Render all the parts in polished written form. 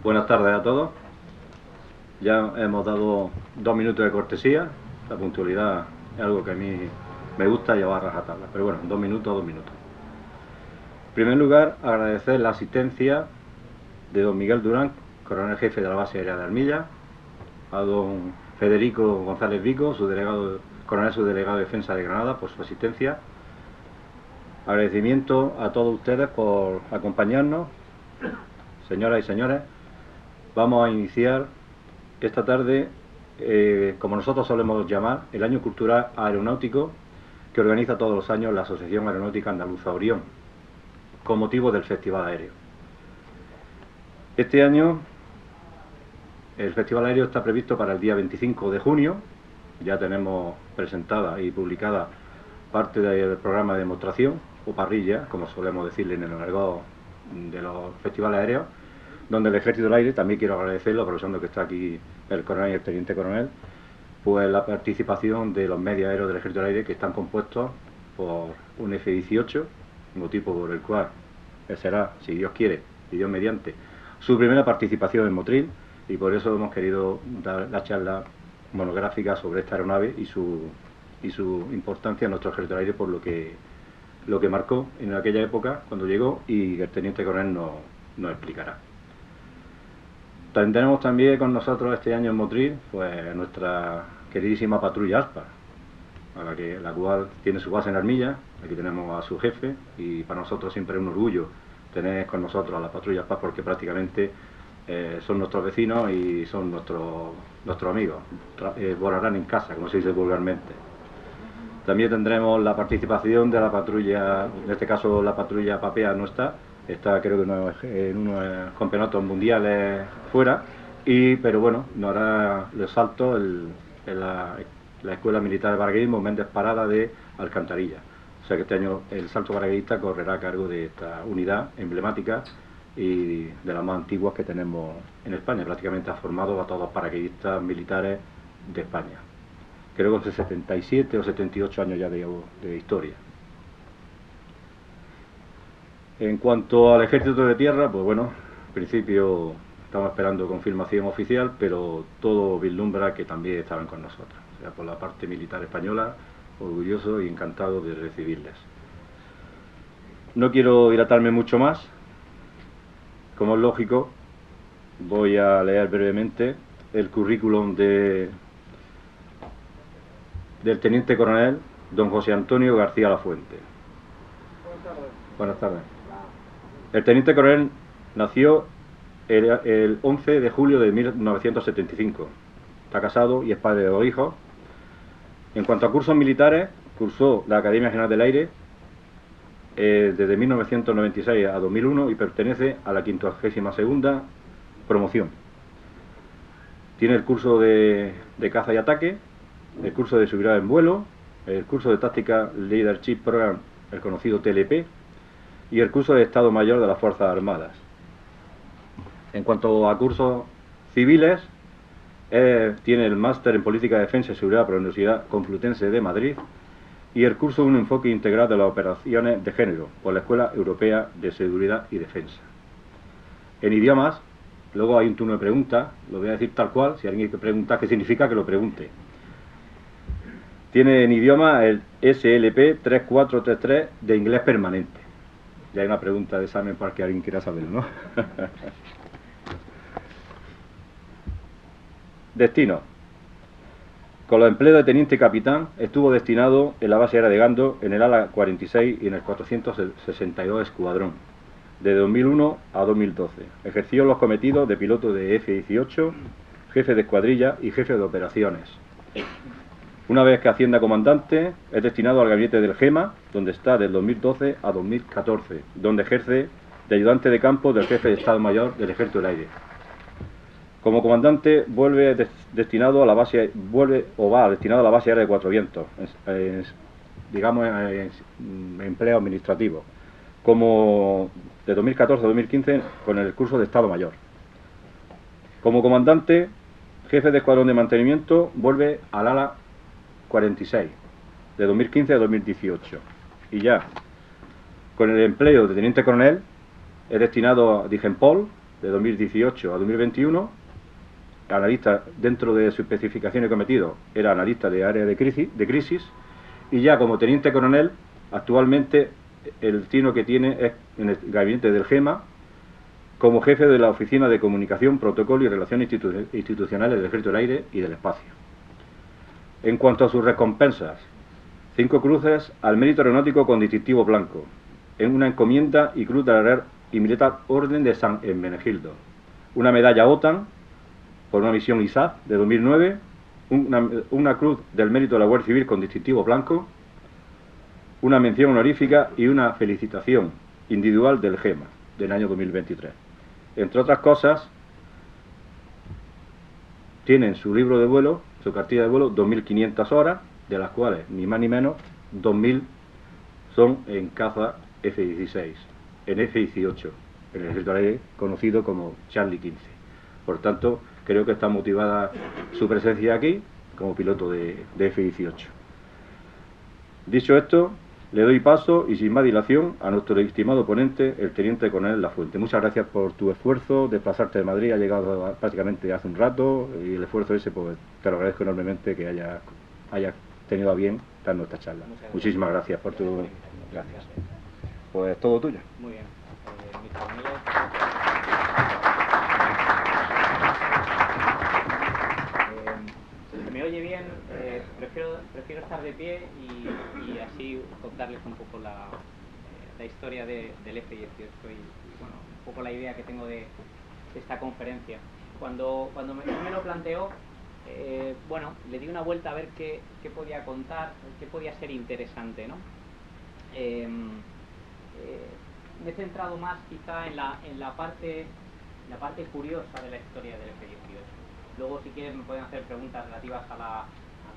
Buenas tardes a todos. Ya hemos dado 2 minutos de cortesía. La puntualidad es algo que a mí me gusta llevar a rajatabla. Pero bueno, 2 minutos, 2 minutos. En primer lugar, agradecer la asistencia de don Miguel Durán, coronel jefe de la base aérea de Armilla, a don Federico González Vico, coronel subdelegado de defensa de Granada, por su asistencia. Agradecimiento a todos ustedes por acompañarnos. Señoras y señores, vamos a iniciar esta tarde, como nosotros solemos llamar, el Año Cultural Aeronáutico que organiza todos los años la Asociación Aeronáutica Andaluza Orión, con motivo del Festival Aéreo. Este año el Festival Aéreo está previsto para el día 25 de junio. Ya tenemos presentada y publicada parte del programa de demostración, o parrilla, como solemos decirle en el argot de los festivales aéreos, donde el Ejército del Aire, también quiero agradecerlo, aprovechando que está aquí el coronel y el teniente coronel, pues la participación de los medios aéreos del Ejército del Aire, que están compuestos por un F-18, motivo por el cual será, si Dios quiere, y Dios mediante, su primera participación en Motril, y por eso hemos querido dar la charla monográfica sobre esta aeronave y su importancia en nuestro Ejército del Aire, por lo que marcó en aquella época cuando llegó, y el teniente coronel nos explicará. Tendremos también con nosotros este año en Motril pues nuestra queridísima patrulla ASPA, la cual tiene su base en Armilla. Aquí tenemos a su jefe, y para nosotros siempre es un orgullo tener con nosotros a la patrulla ASPA, porque prácticamente son nuestros vecinos y son nuestros amigos, volarán en casa, como se dice vulgarmente. También tendremos la participación de la patrulla, en este caso la patrulla Papea no está creo que en unos campeonatos mundiales fuera, pero bueno, nos hará los saltos en la Escuela Militar de Paracaidismo Méndez Parada de Alcantarilla. O sea que este año el salto paracaidista correrá a cargo de esta unidad emblemática y de las más antiguas que tenemos en España. Prácticamente ha formado a todos los paracaidistas militares de España. Creo que hace 77 o 78 años ya de historia. En cuanto al Ejército de Tierra, pues bueno, en principio estamos esperando confirmación oficial, pero todo vislumbra que también estarán con nosotros. O sea, por la parte militar española, orgulloso y encantado de recibirles. No quiero dilatarme mucho más. Como es lógico, voy a leer brevemente el currículum del teniente coronel don José Antonio García Lafuente. Buenas tardes. Buenas tardes. El teniente coronel nació el 11 de julio de 1975. Está casado y es padre de 2 hijos. En cuanto a cursos militares, cursó la Academia General del Aire desde 1996 a 2001 y pertenece a la 52ª promoción. Tiene el curso de caza y ataque, el curso de seguridad en vuelo, el curso de táctica Leadership Program, el conocido TLP, y el curso de Estado Mayor de las Fuerzas Armadas. En cuanto a cursos civiles, tiene el máster en Política de Defensa y Seguridad por la Universidad Complutense de Madrid y el curso de un enfoque integral de las operaciones de género por la Escuela Europea de Seguridad y Defensa. En idiomas, luego hay un turno de preguntas, lo voy a decir tal cual, si alguien quiere preguntar qué significa, que lo pregunte. Tiene en idioma el SLP 3433 de inglés permanente. Ya hay una pregunta de examen para que alguien quiera saberlo, ¿no? Destino. Con los empleos de teniente capitán, estuvo destinado en la base aérea de Gando, en el ala 46 y en el 462 Escuadrón, de 2001 a 2012. Ejerció los cometidos de piloto de F-18, jefe de escuadrilla y jefe de operaciones. Una vez que asciende a comandante, es destinado al gabinete del GEMA, donde está del 2012 a 2014, donde ejerce de ayudante de campo del jefe de Estado Mayor del Ejército del Aire. Como comandante va destinado a la base aérea de Cuatro Vientos, digamos en empleo administrativo, como de 2014 a 2015 con el curso de Estado Mayor. Como comandante, jefe de escuadrón de mantenimiento, vuelve al ala 46, de 2015 a 2018. Y ya, con el empleo de teniente coronel, es destinado a Digenpol, de 2018 a 2021, analista dentro de su especificación y cometido, era analista de área de crisis, y ya como teniente coronel, actualmente el destino que tiene es en el gabinete del GEMA, como jefe de la Oficina de Comunicación, Protocolo y Relaciones Institucionales del Ejército del Aire y del Espacio. En cuanto a sus recompensas, 5 cruces al mérito aeronáutico con distintivo blanco, en una encomienda y cruz de la Real y Militar Orden de San Hermenegildo, una medalla OTAN por una misión ISAF de 2009, una cruz del mérito de la Guardia Civil con distintivo blanco, una mención honorífica y una felicitación individual del GEMA del año 2023. Entre otras cosas, tiene en su libro de vuelo, su cartilla de vuelo, 2.500 horas, de las cuales, ni más ni menos, 2.000 son en caza F-16, en F-18, en el ejército aéreo conocido como Charlie 15. Por tanto, creo que está motivada su presencia aquí como piloto de F-18. Dicho esto, le doy paso y sin más dilación a nuestro estimado ponente, el teniente coronel Lafuente. Muchas gracias por tu esfuerzo, desplazarte de Madrid, ha llegado prácticamente hace un rato y el esfuerzo ese pues te lo agradezco enormemente que hayas tenido a bien darnos esta charla. Muchísimas gracias por tu... Gracias. Pues todo tuyo. Muy bien. Mis amigos. ¿Se me oye bien? Prefiero estar de pie y así contarles un poco la historia del F-18 y bueno, un poco la idea que tengo de esta conferencia. Cuando me lo planteó, bueno, le di una vuelta a ver qué podía contar, qué podía ser interesante, ¿no? Me he centrado más quizá en la parte curiosa de la historia del F-18. Luego, si quieren, me pueden hacer preguntas relativas a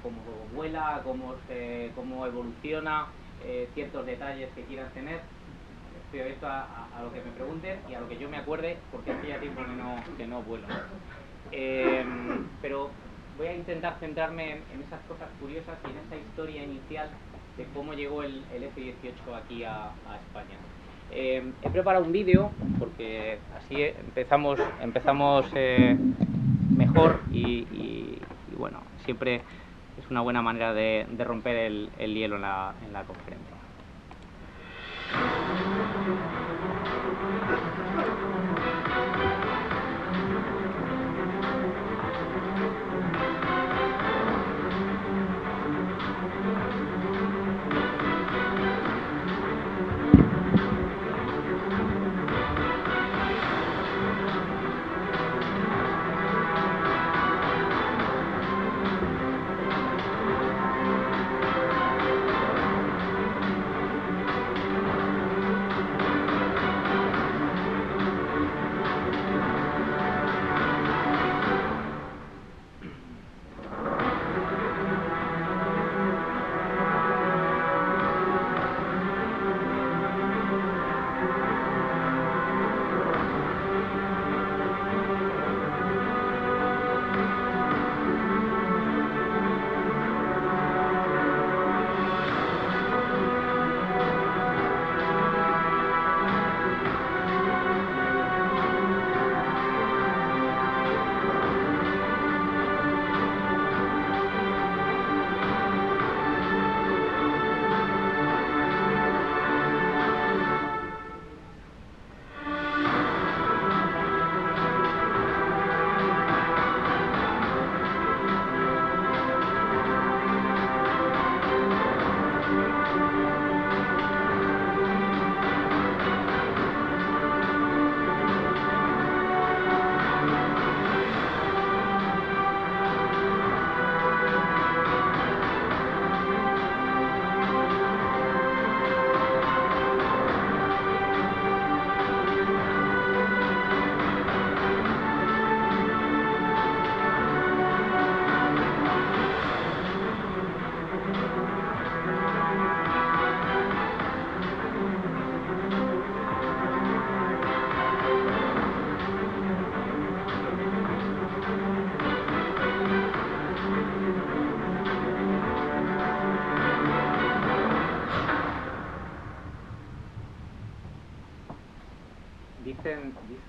cómo vuela, cómo evoluciona, ciertos detalles que quieran tener. Estoy abierto a lo que me pregunten y a lo que yo me acuerde, porque hace ya tiempo que no vuelo. Pero voy a intentar centrarme en esas cosas curiosas y en esa historia inicial de cómo llegó el F-18 aquí a España. He preparado un vídeo porque así empezamos mejor y bueno, siempre es una buena manera de romper el hielo en la conferencia.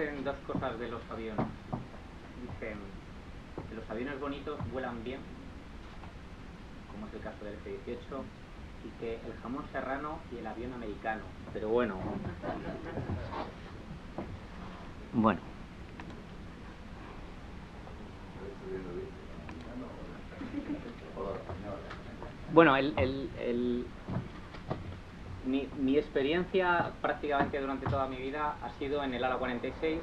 dicen dos cosas de los aviones. Dicen que los aviones bonitos vuelan bien, como es el caso del F-18, y que el jamón serrano y el avión americano. Pero bueno. Bueno. Bueno, mi experiencia prácticamente durante toda mi vida ha sido en el ala 46.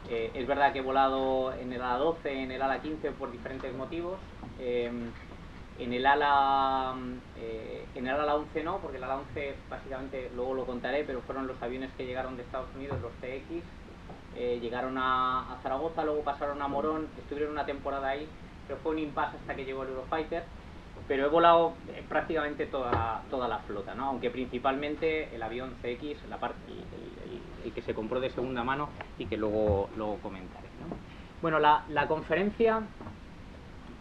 Es verdad que he volado en el ala 12, en el ala 15 por diferentes motivos. En el ala 11 no, porque el ala 11 básicamente, luego lo contaré, pero fueron los aviones que llegaron de Estados Unidos, los CX. Llegaron a Zaragoza, luego pasaron a Morón, estuvieron una temporada ahí, pero fue un impasse hasta que llegó el Eurofighter. Pero he volado prácticamente toda la flota, ¿no? Aunque principalmente el avión CX, el que se compró de segunda mano y que luego comentaré, ¿no? Bueno, la conferencia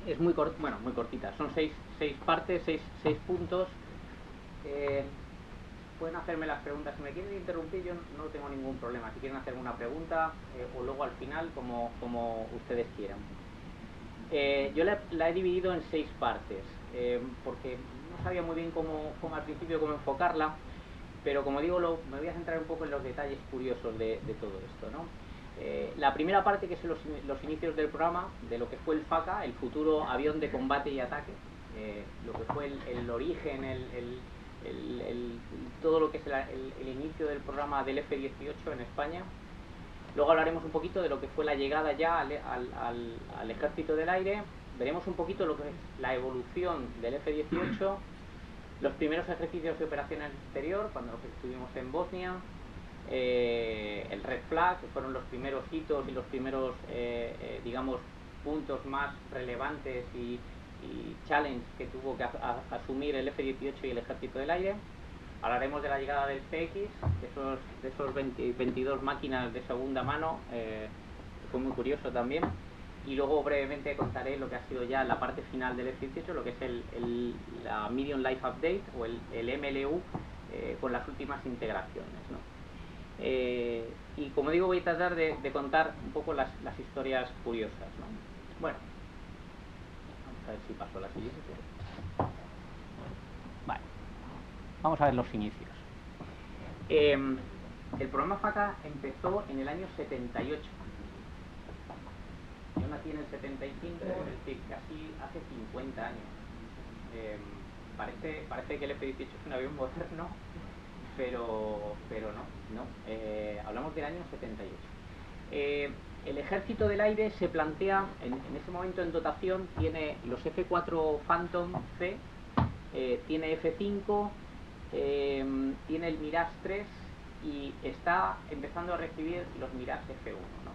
es muy cortita, son seis partes, seis puntos. Pueden hacerme las preguntas, si me quieren interrumpir yo no tengo ningún problema, si quieren hacerme una pregunta o luego al final, como ustedes quieran. Yo la he dividido en 6 partes, porque no sabía muy bien cómo al principio cómo enfocarla, pero como digo, me voy a centrar un poco en los detalles curiosos de todo esto, ¿no? La primera parte, que es los inicios del programa, de lo que fue el FACA, el futuro avión de combate y ataque, lo que fue el origen, todo lo que es el inicio del programa del F-18 en España. Luego hablaremos un poquito de lo que fue la llegada ya al Ejército del Aire. Veremos un poquito lo que es la evolución del F-18, los primeros ejercicios de operación en el exterior, cuando estuvimos en Bosnia, el Red Flag, que fueron los primeros hitos y los primeros, digamos, puntos más relevantes y challenge que tuvo que asumir el F-18 y el Ejército del Aire. Hablaremos de la llegada del CX, de esos 22 máquinas de segunda mano, que fue muy curioso también. Y luego brevemente contaré lo que ha sido ya la parte final del F-18, lo que es la Medium Life Update o el MLU, con las últimas integraciones, ¿no? Y como digo, voy a tratar de contar un poco las historias curiosas, ¿no? Bueno, vamos a ver si paso a la siguiente. Vale. Vamos a ver los inicios. El programa FACA empezó en el año 78. Yo nací en el 75, es decir, casi hace 50 años. Parece que el F-18 es un avión moderno, pero no. Hablamos del año 78. El Ejército del Aire se plantea, en ese momento en dotación, tiene los F-4 Phantom C, tiene F-5, tiene el Mirage 3 y está empezando a recibir los Mirage F1, ¿no?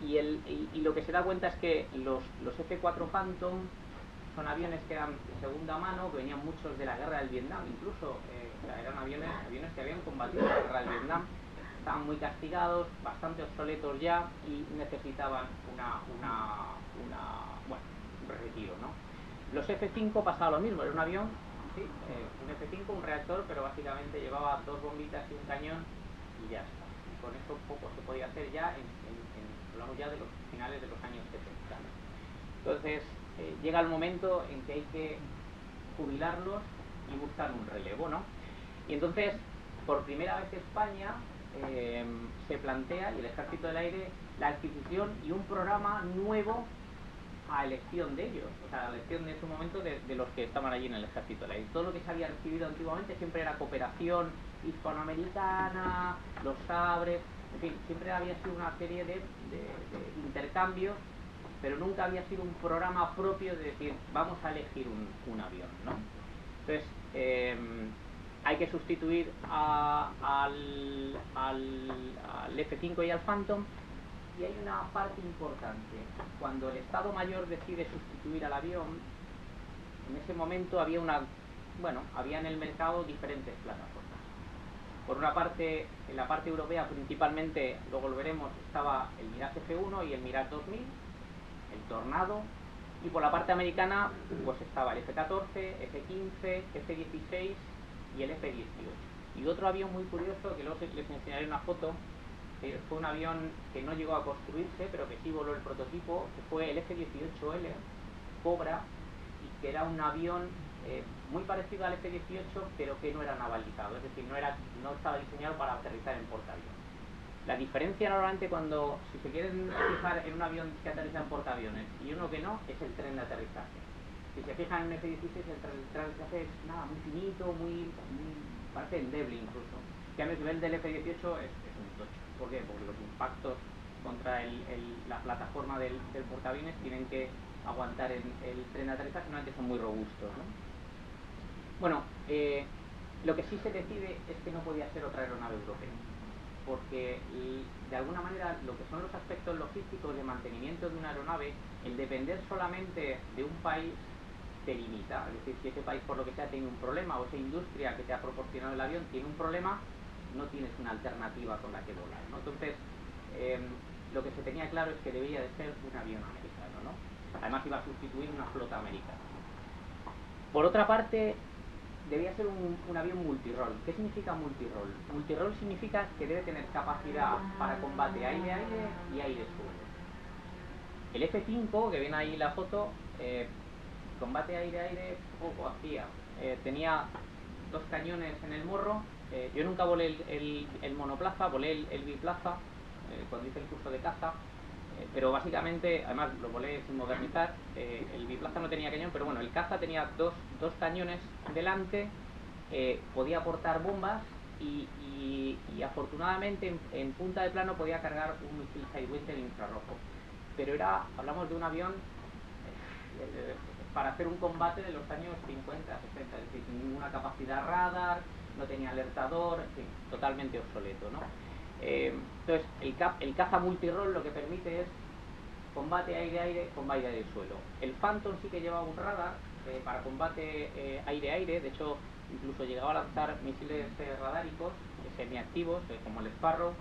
Y lo que se da cuenta es que los F-4 Phantom son aviones que eran de segunda mano, que venían muchos de la guerra del Vietnam, incluso eran aviones que habían combatido la guerra del Vietnam, estaban muy castigados, bastante obsoletos ya y necesitaban un retiro, ¿no? Los F-5 pasaba lo mismo, era un avión, sí, un F-5, un reactor, pero básicamente llevaba 2 bombitas y un cañón y ya está. Y con eso poco se podía hacer ya, hablamos ya de los finales de los años 70. Entonces llega el momento en que hay que jubilarlos y buscar un relevo, ¿no? Y entonces, por primera vez España se plantea, y el Ejército del Aire, la adquisición y un programa nuevo a elección de ellos, o sea, a elección en ese momento de los que estaban allí en el Ejército del Aire. Todo lo que se había recibido antiguamente siempre era cooperación hispanoamericana, los sabres, en fin, siempre había sido una serie de intercambios, pero nunca había sido un programa propio de decir, vamos a elegir un avión, ¿no? Entonces, hay que sustituir al F-5 y al Phantom, y hay una parte importante. Cuando el Estado Mayor decide sustituir al avión, en ese momento había en el mercado diferentes plataformas. Por una parte, en la parte europea principalmente, luego lo veremos, estaba el Mirage F1 y el Mirage 2000, el Tornado, y por la parte americana pues estaba el F-14, F-15, F-16 y el F-18. Y otro avión muy curioso, que luego les enseñaré una foto, fue un avión que no llegó a construirse, pero que sí voló el prototipo, que fue el F-18L Cobra, y que era un avión muy parecido al F-18, pero que no era navalizado, es decir, no estaba diseñado para aterrizar en portaaviones. La diferencia normalmente si se quieren fijar en un avión que aterriza en portaaviones y uno que no, es el tren de aterrizaje. Si se fijan en un F-16, el tren de aterrizaje es muy finito, parece endeble incluso. Que a nivel del F-18 es un tocho. ¿Por qué? Porque los impactos contra la plataforma del portaaviones tienen que aguantar el tren de aterrizaje, normalmente son muy robustos, ¿no? Bueno, lo que sí se decide es que no podía ser otra aeronave europea, porque de alguna manera lo que son los aspectos logísticos de mantenimiento de una aeronave, el depender solamente de un país te limita. Es decir, si ese país por lo que sea tiene un problema, o esa industria que te ha proporcionado el avión tiene un problema, no tienes una alternativa con la que volar, ¿no? Entonces, lo que se tenía claro es que debía de ser un avión americano, ¿no? Además iba a sustituir una flota americana. Por otra parte, debía ser un avión multirol. ¿Qué significa multirol? Multirol significa que debe tener capacidad para combate aire-aire y aire-suelo. El F-5, que viene ahí la foto, combate aire-aire poco hacía. Tenía 2 cañones en el morro. Yo nunca volé el monoplaza, volé el biplaza cuando hice el curso de caza. Pero básicamente, además lo volé sin modernizar, el biplaza no tenía cañón, pero bueno, el caza tenía dos cañones delante, podía aportar bombas y afortunadamente en punta de plano podía cargar un misil Sidewinder infrarrojo. Pero hablamos de un avión para hacer un combate de los años 50, 60, es decir, sin ninguna capacidad radar, no tenía alertador, en fin, totalmente obsoleto, ¿no? Entonces, el caza multirol lo que permite es combate aire-aire, combate aire-suelo. El Phantom sí que llevaba un radar para combate aire-aire, de hecho, incluso llegaba a lanzar misiles radáricos semiactivos, como el Sparrow,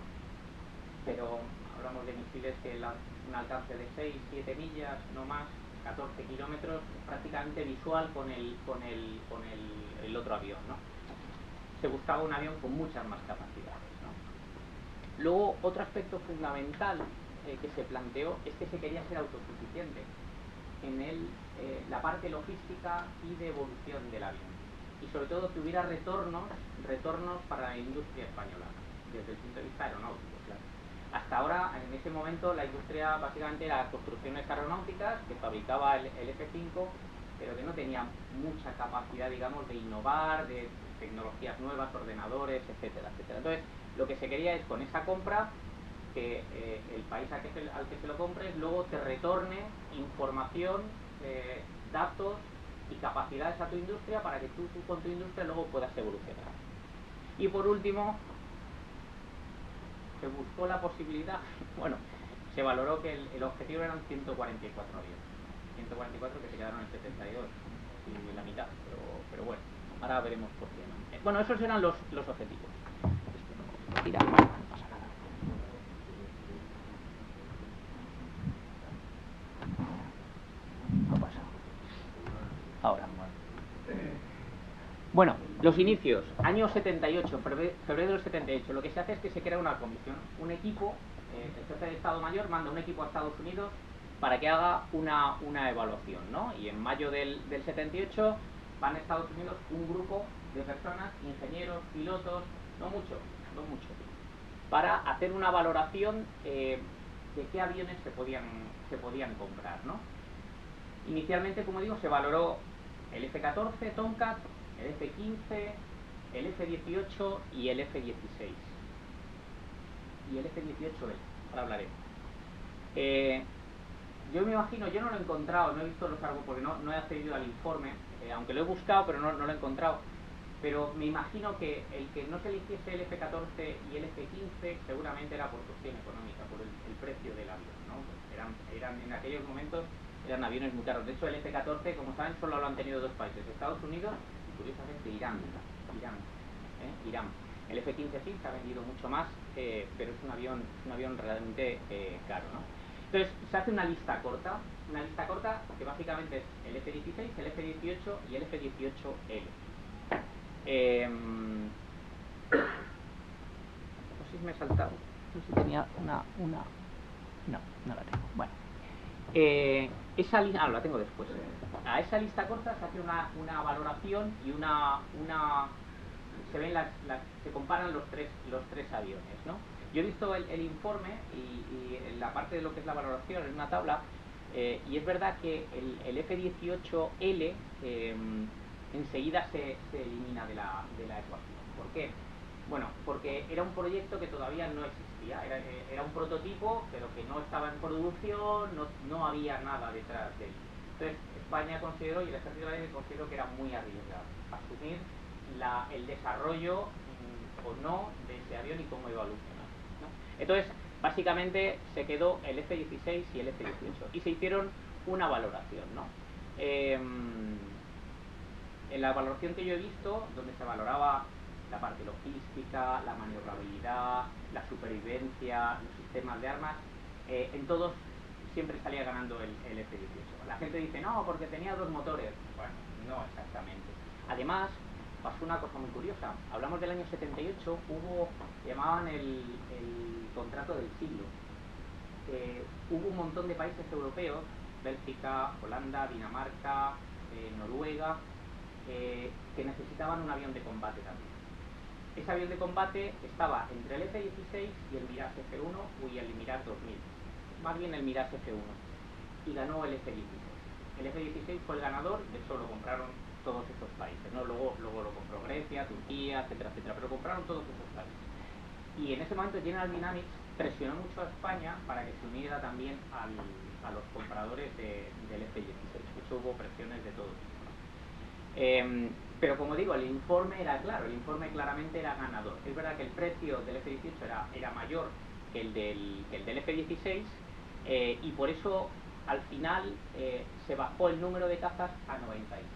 pero hablamos de misiles que un alcance de 6-7 millas, no más, 14 kilómetros, prácticamente visual con el otro avión, ¿no? Se buscaba un avión con muchas más capacidades, ¿no? Luego, otro aspecto fundamental que se planteó es que se quería ser autosuficiente en la parte logística y de evolución del avión, y sobre todo que hubiera retornos para la industria española, desde el punto de vista aeronáutico, claro. Hasta ahora, en ese momento, la industria básicamente era construcciones aeronáuticas, que fabricaba el F-5, pero que no tenía mucha capacidad, digamos, de innovar, de tecnologías nuevas, ordenadores, etcétera, etcétera. Entonces, lo que se quería es, con esa compra, que el país al que se lo compres luego te retorne información, datos y capacidades a tu industria para que tú con tu industria luego puedas evolucionar. Y por último, se buscó la posibilidad, bueno, se valoró que el objetivo eran 144 aviones, 144 que se quedaron en 72, y la mitad, pero bueno, ahora veremos por qué, ¿no? Bueno, esos eran los objetivos. Mira, no pasa nada. No pasa. Ahora. Bueno, los inicios, año 78, febrero del 78, lo que se hace es que se crea una comisión, un equipo, el jefe de Estado Mayor manda un equipo a Estados Unidos para que haga una evaluación, ¿no? Y en mayo del 78 van a Estados Unidos un grupo de personas, ingenieros, pilotos, no mucho, para hacer una valoración de qué aviones se podían comprar, ¿no? Inicialmente, como digo, se valoró el F-14 Tomcat, el F-15, el F-18 y el F-16. Y el F-18L, ahora hablaré. Yo me imagino, yo no lo he encontrado, no he visto los árboles porque no he accedido al informe, aunque lo he buscado, pero no lo he encontrado. Pero me imagino que el que no se eligiese el F-14 y el F-15 seguramente era por cuestión económica, por el precio del avión, ¿no? Eran en aquellos momentos eran aviones muy caros. De hecho, el F-14, como saben, solo lo han tenido 2 países, Estados Unidos y curiosamente Irán. El F-15 sí se ha vendido mucho más, pero es un avión realmente caro, ¿no? Entonces se hace una lista corta que básicamente es el F-16, el F-18 y el F-18L. No sé si me he saltado. No sé si tenía una... No, no la tengo. Bueno. Esa lista... la tengo después. A esa lista corta se hace una valoración y se ven se comparan los tres aviones, ¿no? Yo he visto el informe y en la parte de lo que es la valoración en una tabla, y es verdad que el F-18L enseguida se elimina de la ecuación. ¿Por qué? Bueno, porque era un proyecto que todavía no existía, era un prototipo, pero que no estaba en producción, no había nada detrás de él. Entonces, España consideró, y el Ejército Aéreo consideró que era muy arriesgado asumir el desarrollo o no de ese avión y cómo iba a evolucionar, ¿no? Entonces, básicamente se quedó el F-16 y el F-18 y se hicieron una valoración, ¿no? En la valoración que yo he visto, donde se valoraba la parte logística, la maniobrabilidad, la supervivencia, los sistemas de armas, en todos siempre salía ganando el F-18. La gente dice, no, porque tenía 2 motores. Bueno, no exactamente. Además, pasó una cosa muy curiosa. Hablamos del año 78, llamaban el contrato del siglo. Hubo un montón de países europeos, Bélgica, Holanda, Dinamarca, Noruega, que necesitaban un avión de combate también. Ese avión de combate estaba entre el F-16 y el Mirage F-1 y el Mirage 2000. Más bien el Mirage F-1. Y ganó el F-16. El F-16 fue el ganador, de hecho lo compraron todos esos países, ¿no? Luego lo compró Grecia, Turquía, etcétera, etcétera, pero compraron todos esos países. Y en ese momento General Dynamics presionó mucho a España para que se uniera también a los compradores del F-16. De hecho hubo presiones de todo tipo. Pero como digo, el informe era claro, el informe claramente era ganador. Es verdad que el precio del F-18 era mayor que el del F-16, y por eso al final se bajó el número de cazas a 96,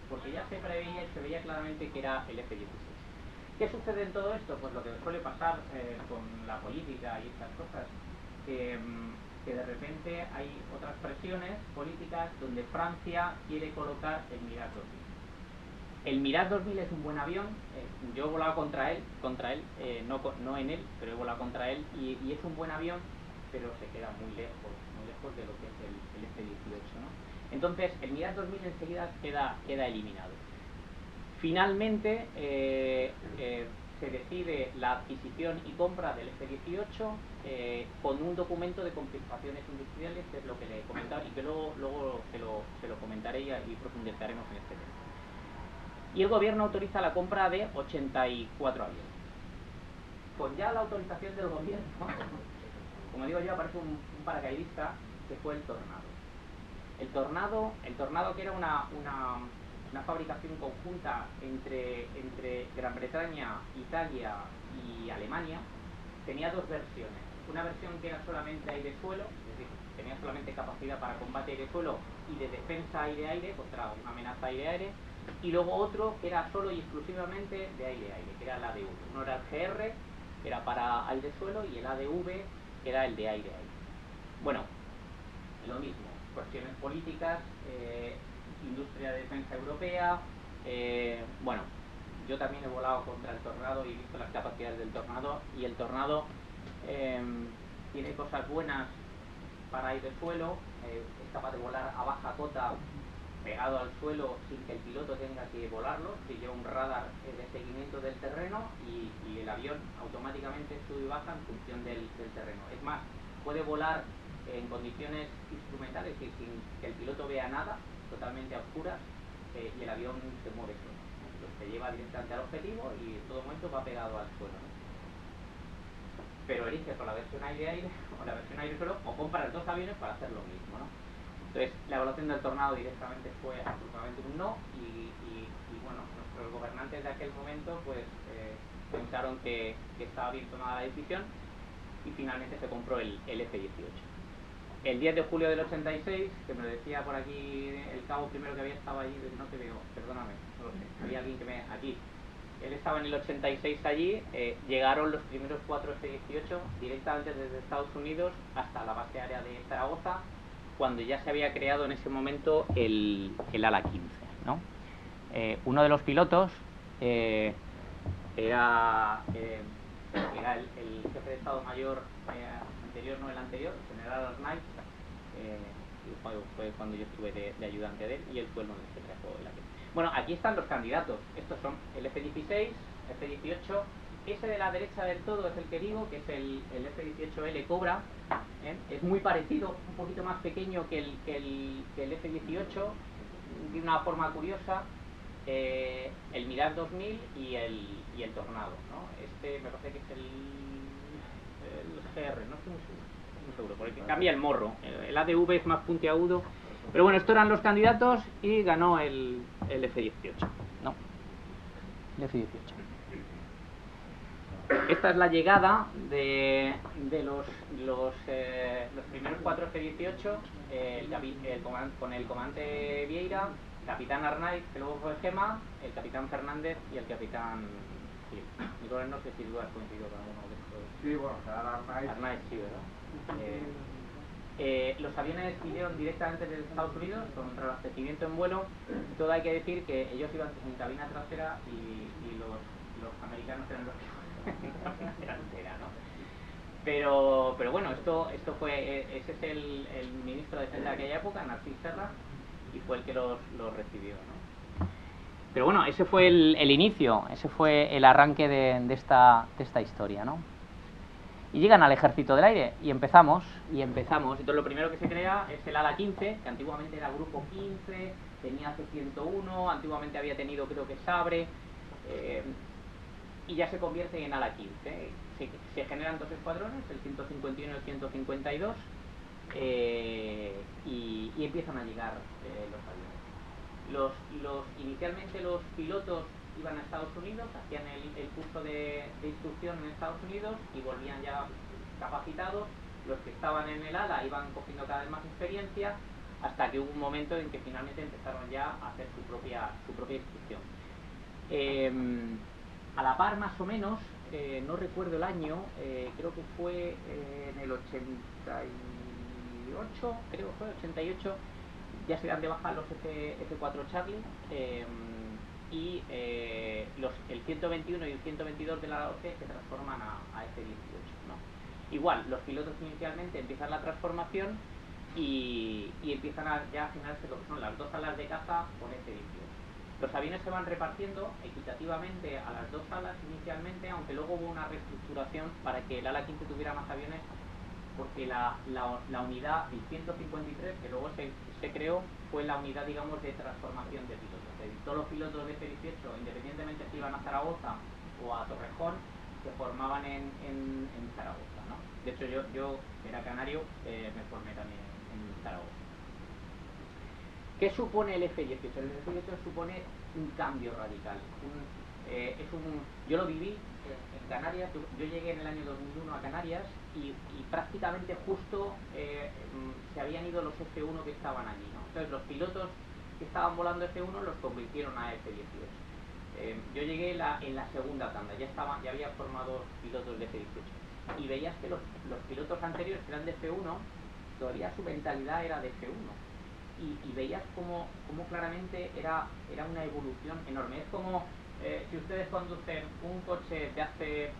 porque ya se preveía y se veía claramente que era el F-16. ¿Qué sucede en todo esto? Pues lo que suele pasar con la política y estas cosas, que de repente hay otras presiones políticas donde Francia quiere colocar el Mirage 2000. El Mirage 2000 es un buen avión, yo he volado contra él, no en él, pero he volado contra él, y es un buen avión, pero se queda muy lejos de lo que es el F-18, ¿no? Entonces, el Mirage 2000 enseguida queda eliminado. Finalmente, se decide la adquisición y compra del F-18 con un documento de compensaciones industriales, que es lo que le he comentado, y que luego se lo comentaré y profundizaremos en este tema. Y el gobierno autoriza la compra de 84 aviones. Con ya la autorización del gobierno, como digo yo, aparece un paracaidista que fue el Tornado. El Tornado que era una fabricación conjunta entre Gran Bretaña, Italia y Alemania, tenía 2 versiones. Una versión que era solamente aire-suelo, es decir, tenía solamente capacidad para combate aire-suelo y de defensa aire-aire contra una amenaza aire-aire, y luego otro que era solo y exclusivamente de aire-aire, que era el ADV. Uno era el GR, que era para aire-suelo, y el ADV, que era el de aire-aire. Bueno, lo mismo, cuestiones políticas, industria de defensa europea, bueno, yo también he volado contra el Tornado y he visto las capacidades del Tornado, y el Tornado tiene cosas buenas para aire-suelo, es capaz de volar a baja cota pegado al suelo sin que el piloto tenga que volarlo, que lleva un radar de seguimiento del terreno y el avión automáticamente sube y baja en función del terreno. Es más, puede volar en condiciones instrumentales y sin que el piloto vea nada, totalmente a oscuras, y el avión se mueve solo. Entonces te lleva directamente al objetivo y en todo momento va pegado al suelo, ¿no? Pero elige con la versión aire-aire o la versión aire-suelo, o compras 2 aviones para hacer lo mismo, ¿no? Entonces, la evaluación del Tornado directamente fue absolutamente un no, y bueno, nuestros gobernantes de aquel momento pues pensaron que estaba bien tomada la decisión, y finalmente se compró el F-18. El 10 de julio del 86, que me lo decía por aquí el cabo primero que había estado allí, no te veo, perdóname, no lo sé, había alguien que me... aquí. Él estaba en el 86 allí, llegaron los primeros 4 F-18 directamente desde Estados Unidos hasta la base aérea de Zaragoza, cuando ya se había creado en ese momento el ala 15, ¿no? Uno de los pilotos era el jefe de Estado Mayor anterior, no el anterior, el general Arnaiz, fue cuando yo estuve de ayudante de él, y él fue el que trajo el avión. Bueno, aquí están los candidatos. Estos son el F-16, F-18. Ese de la derecha del todo es el que digo, que es el F-18L Cobra. Es muy parecido, un poquito más pequeño que el F-18, de una forma curiosa. El Mirage 2000 y el Tornado, ¿no? Este me parece que es el GR, no estoy muy seguro, porque cambia el morro. El ADV es más puntiagudo. Pero bueno, estos eran los candidatos y ganó el F-18. No, el F-18. Esta es la llegada de los primeros 4 F-18, con el comandante Vieira, capitán Arnaiz, que luego fue Gema, el capitán Fernández y el capitán Gil. Nicolás, no sé si tú has coincidido con alguno de estos. Sí, bueno, será Arnaiz. Arnaiz, sí, ¿verdad? Los aviones vinieron directamente desde Estados Unidos con reabastecimiento en vuelo. Todo hay que decir que ellos iban en cabina trasera y los americanos eran los que iban en cabina delantera, ¿no? Pero bueno, ese es el ministro de Defensa de aquella época, Narcís Serra, y fue el que los recibió, ¿no? Pero bueno, ese fue el inicio, ese fue el arranque de esta historia, ¿no? Y llegan al Ejército del Aire y empezamos. Entonces lo primero que se crea es el ala 15, que antiguamente era Grupo 15, tenía C-101, antiguamente había tenido creo que Sabre, y ya se convierte en ala 15. Se generan 2 escuadrones, el 151 y el 152, y empiezan a llegar los aviones. Inicialmente los pilotos iban a Estados Unidos, hacían el curso de instrucción en Estados Unidos y volvían ya capacitados. Los que estaban en el ala iban cogiendo cada vez más experiencia, hasta que hubo un momento en que finalmente empezaron ya a hacer su propia instrucción. A la par, más o menos, no recuerdo el año, creo que fue en el 88, creo que fue 88, ya se dan de baja los F-4 Charlie, y el 121 y el 122 de la 12 se transforman a F-18, ¿no? Igual, los pilotos inicialmente empiezan la transformación y empiezan ya a generarse lo que son las 2 alas de caza con F-18. Los aviones se van repartiendo equitativamente a las 2 alas inicialmente, aunque luego hubo una reestructuración para que el ala 15 tuviera más aviones, porque la unidad, el 153, que luego se creó, fue la unidad, digamos, de transformación de pilotos. Todos los pilotos de F-18, independientemente si iban a Zaragoza o a Torrejón, se formaban en Zaragoza, ¿no? De hecho, yo era canario, me formé también en Zaragoza. ¿Qué supone el F-18? El F-18 supone un cambio radical. Yo lo viví en Canarias. Yo llegué en el año 2001 a Canarias y prácticamente justo se habían ido los F-1 que estaban allí, ¿no? Entonces los pilotos que estaban volando F-1 los convirtieron a F-18. Yo llegué en la segunda tanda, ya había formado pilotos de F-18 y veías que los pilotos anteriores, que eran de F-1, todavía su mentalidad era de F-1 y veías como claramente era una evolución enorme. Es como si ustedes conducen un coche de hace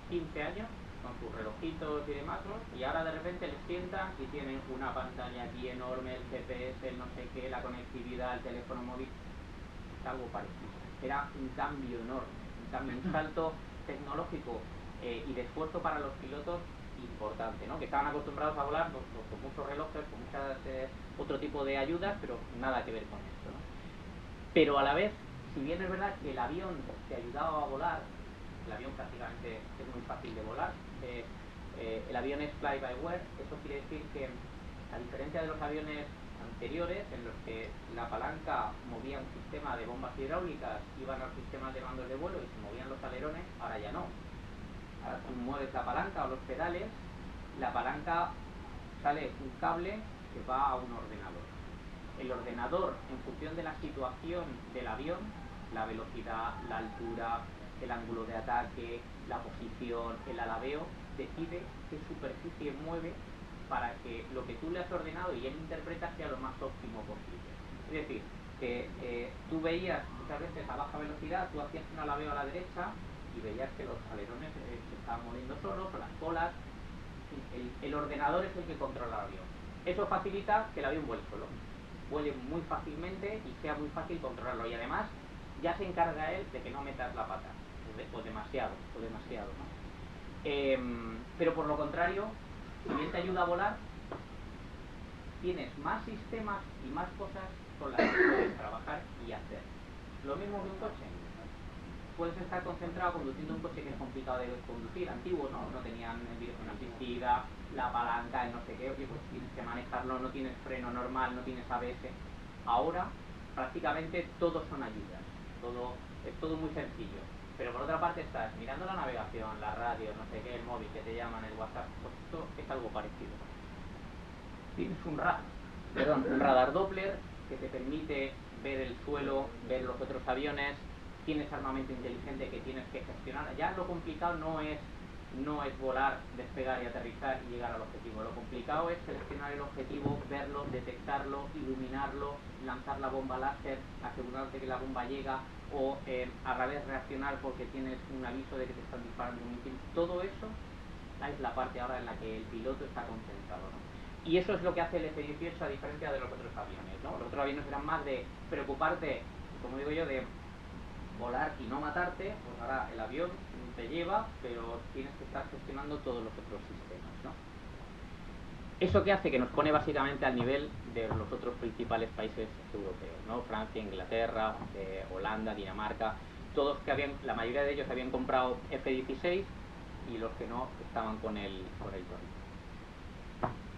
15 años con sus relojitos y demás, ¿no? Y ahora de repente les sientan y tienen una pantalla aquí enorme, el GPS, el no sé qué, la conectividad, el teléfono móvil. Es algo parecido. Era un cambio enorme, un salto tecnológico y de esfuerzo para los pilotos importante, ¿no? Que estaban acostumbrados a volar con muchos relojes, con muchas otro tipo de ayudas, pero nada que ver con esto, ¿no? Pero a la vez, si bien es verdad que el avión te ayudaba a volar, el avión prácticamente es muy fácil de volar, el avión es fly-by-wire. Eso quiere decir que, a diferencia de los aviones anteriores, en los que la palanca movía un sistema de bombas hidráulicas, iban a los sistemas de mandos de vuelo y se movían los alerones, ahora ya no. Ahora tú mueves la palanca o los pedales, la palanca sale un cable que va a un ordenador. El ordenador, en función de la situación del avión, la velocidad, la altura, el ángulo de ataque, la posición, el alabeo, decide qué superficie mueve para que lo que tú le has ordenado y él interpreta sea lo más óptimo posible. Es decir, que tú veías muchas veces a baja velocidad, tú hacías un alabeo a la derecha y veías que los alerones se estaban moviendo solos, o las colas. El ordenador es el que controla el avión. Eso facilita que el avión vuele solo, vuele muy fácilmente y sea muy fácil controlarlo, y además ya se encarga él de que no metas la pata, o demasiado, ¿no? Pero por lo contrario, si bien te ayuda a volar, tienes más sistemas y más cosas con las que puedes trabajar y hacer. Lo mismo que un coche. Puedes estar concentrado conduciendo un coche que es complicado de conducir, antiguo, ¿no? No tenían dirección asistida, la palanca, el no sé qué, oye, pues tienes que manejarlo, no tienes freno normal, no tienes ABS. Ahora, prácticamente todos son ayudas, es todo muy sencillo. Pero por otra parte estás mirando la navegación, la radio, no sé qué, el móvil que te llaman, el WhatsApp, pues esto es algo parecido. Tienes un radar Doppler que te permite ver el suelo, ver los otros aviones. Tienes armamento inteligente que tienes que gestionar. Ya lo complicado no es volar, despegar y aterrizar y llegar al objetivo. Lo complicado es seleccionar el objetivo, verlo, detectarlo, iluminarlo, lanzar la bomba láser, asegurarte que la bomba llega, o a la vez reaccionar porque tienes un aviso de que te están disparando un misil. Todo eso es la parte ahora en la que el piloto está concentrado, ¿no? Y eso es lo que hace el F-18 a diferencia de los otros aviones, ¿no? Los otros aviones eran más de preocuparte, como digo yo, de volar y no matarte. Pues ahora el avión te lleva, pero tienes que estar gestionando todos los otros sistemas, ¿no? Eso que hace que nos pone básicamente al nivel de los otros principales países europeos, ¿no? Francia, Inglaterra, Holanda, Dinamarca, todos la mayoría de ellos habían comprado F-16 y los que no estaban con el Tornado.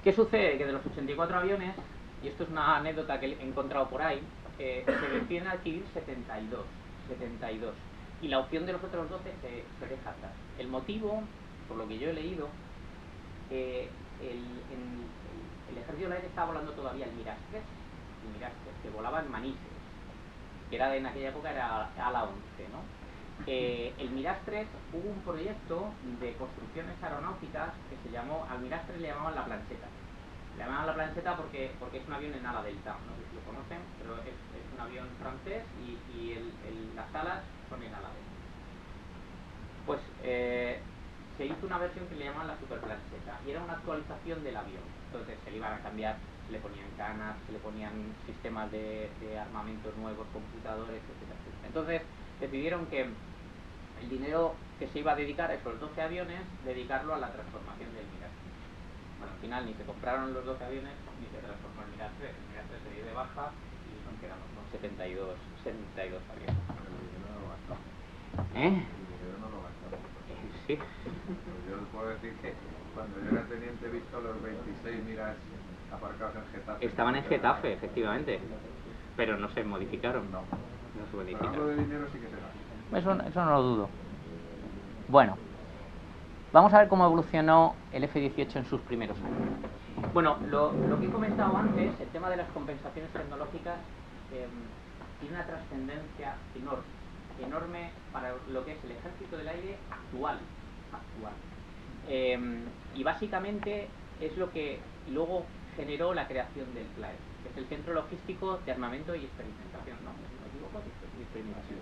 ¿Qué sucede? Que de los 84 aviones, y esto es una anécdota que he encontrado por ahí, se deciden adquirir 72. Y la opción de los otros 12 se deja atrás. El motivo, por lo que yo he leído, el ejército del aire estaba volando todavía el Mirage 3, que volaba en Manises, que era en aquella época era ala 11, ¿no? El Mirage 3 hubo un proyecto de construcciones aeronáuticas que se llamó, al Mirage 3 le llamaban la plancheta. Le llamaban la plancheta porque es un avión en ala delta, no sé si lo conocen, pero es un avión francés y las alas son en ala delta. Pues se hizo una versión que le llamaban la superplancheta y era una actualización del avión. Entonces se le iban a cambiar, se le ponían canas, se le ponían sistemas de armamento nuevos, computadores, etcétera, etcétera. Entonces decidieron que el dinero que se iba a dedicar a esos 12 aviones, dedicarlo a la transformación del Mirage. Bueno, al final ni se compraron los 12 aviones ni se transformó el Mirage 3. El Mirage 3 se dio de baja y nos quedamos con 72 aviones. ¿Eh? Sí. Pues yo les puedo decir que cuando yo era teniente he visto los 26 Mirage aparcados en Getafe. Estaban en Getafe, efectivamente, pero no se modificaron. No se modificaron. Hablando de dinero sí que se gasta. Eso no lo dudo. Bueno, vamos a ver cómo evolucionó el F-18 en sus primeros años. Bueno, lo que he comentado antes, el tema de las compensaciones tecnológicas, tiene una trascendencia enorme para lo que es el ejército del aire actual. Y básicamente es lo que luego generó la creación del CLAE, que es el Centro Logístico de Armamento y Experimentación, ¿no? Si no me equivoco, y experimentación.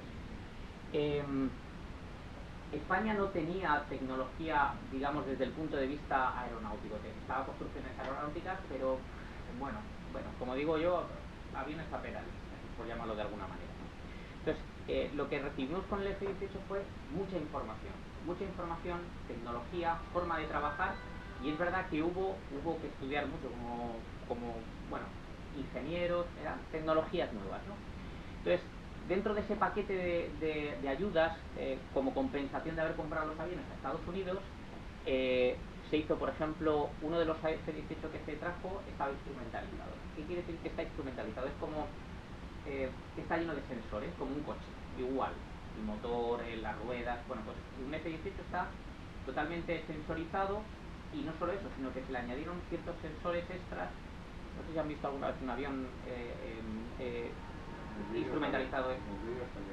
España no tenía tecnología, digamos, desde el punto de vista aeronáutico. Estaba construcciones aeronáuticas, pero bueno, como digo yo, aviones a pedales, por llamarlo de alguna manera, ¿no? Entonces, lo que recibimos con el F-18 fue mucha información, tecnología, forma de trabajar, y es verdad que hubo que estudiar mucho como ingenieros, eran tecnologías nuevas, ¿no? Entonces, dentro de ese paquete de ayudas, como compensación de haber comprado los aviones a Estados Unidos, se hizo, por ejemplo, uno de los F-18 que se trajo estaba instrumentalizado. ¿Qué quiere decir que está instrumentalizado? Es como que está lleno de sensores, como un coche, igual, el motor, las ruedas. Bueno, pues un F-18 está totalmente sensorizado, y no solo eso, sino que se le añadieron ciertos sensores extras. No sé si han visto alguna vez un avión instrumentalizado.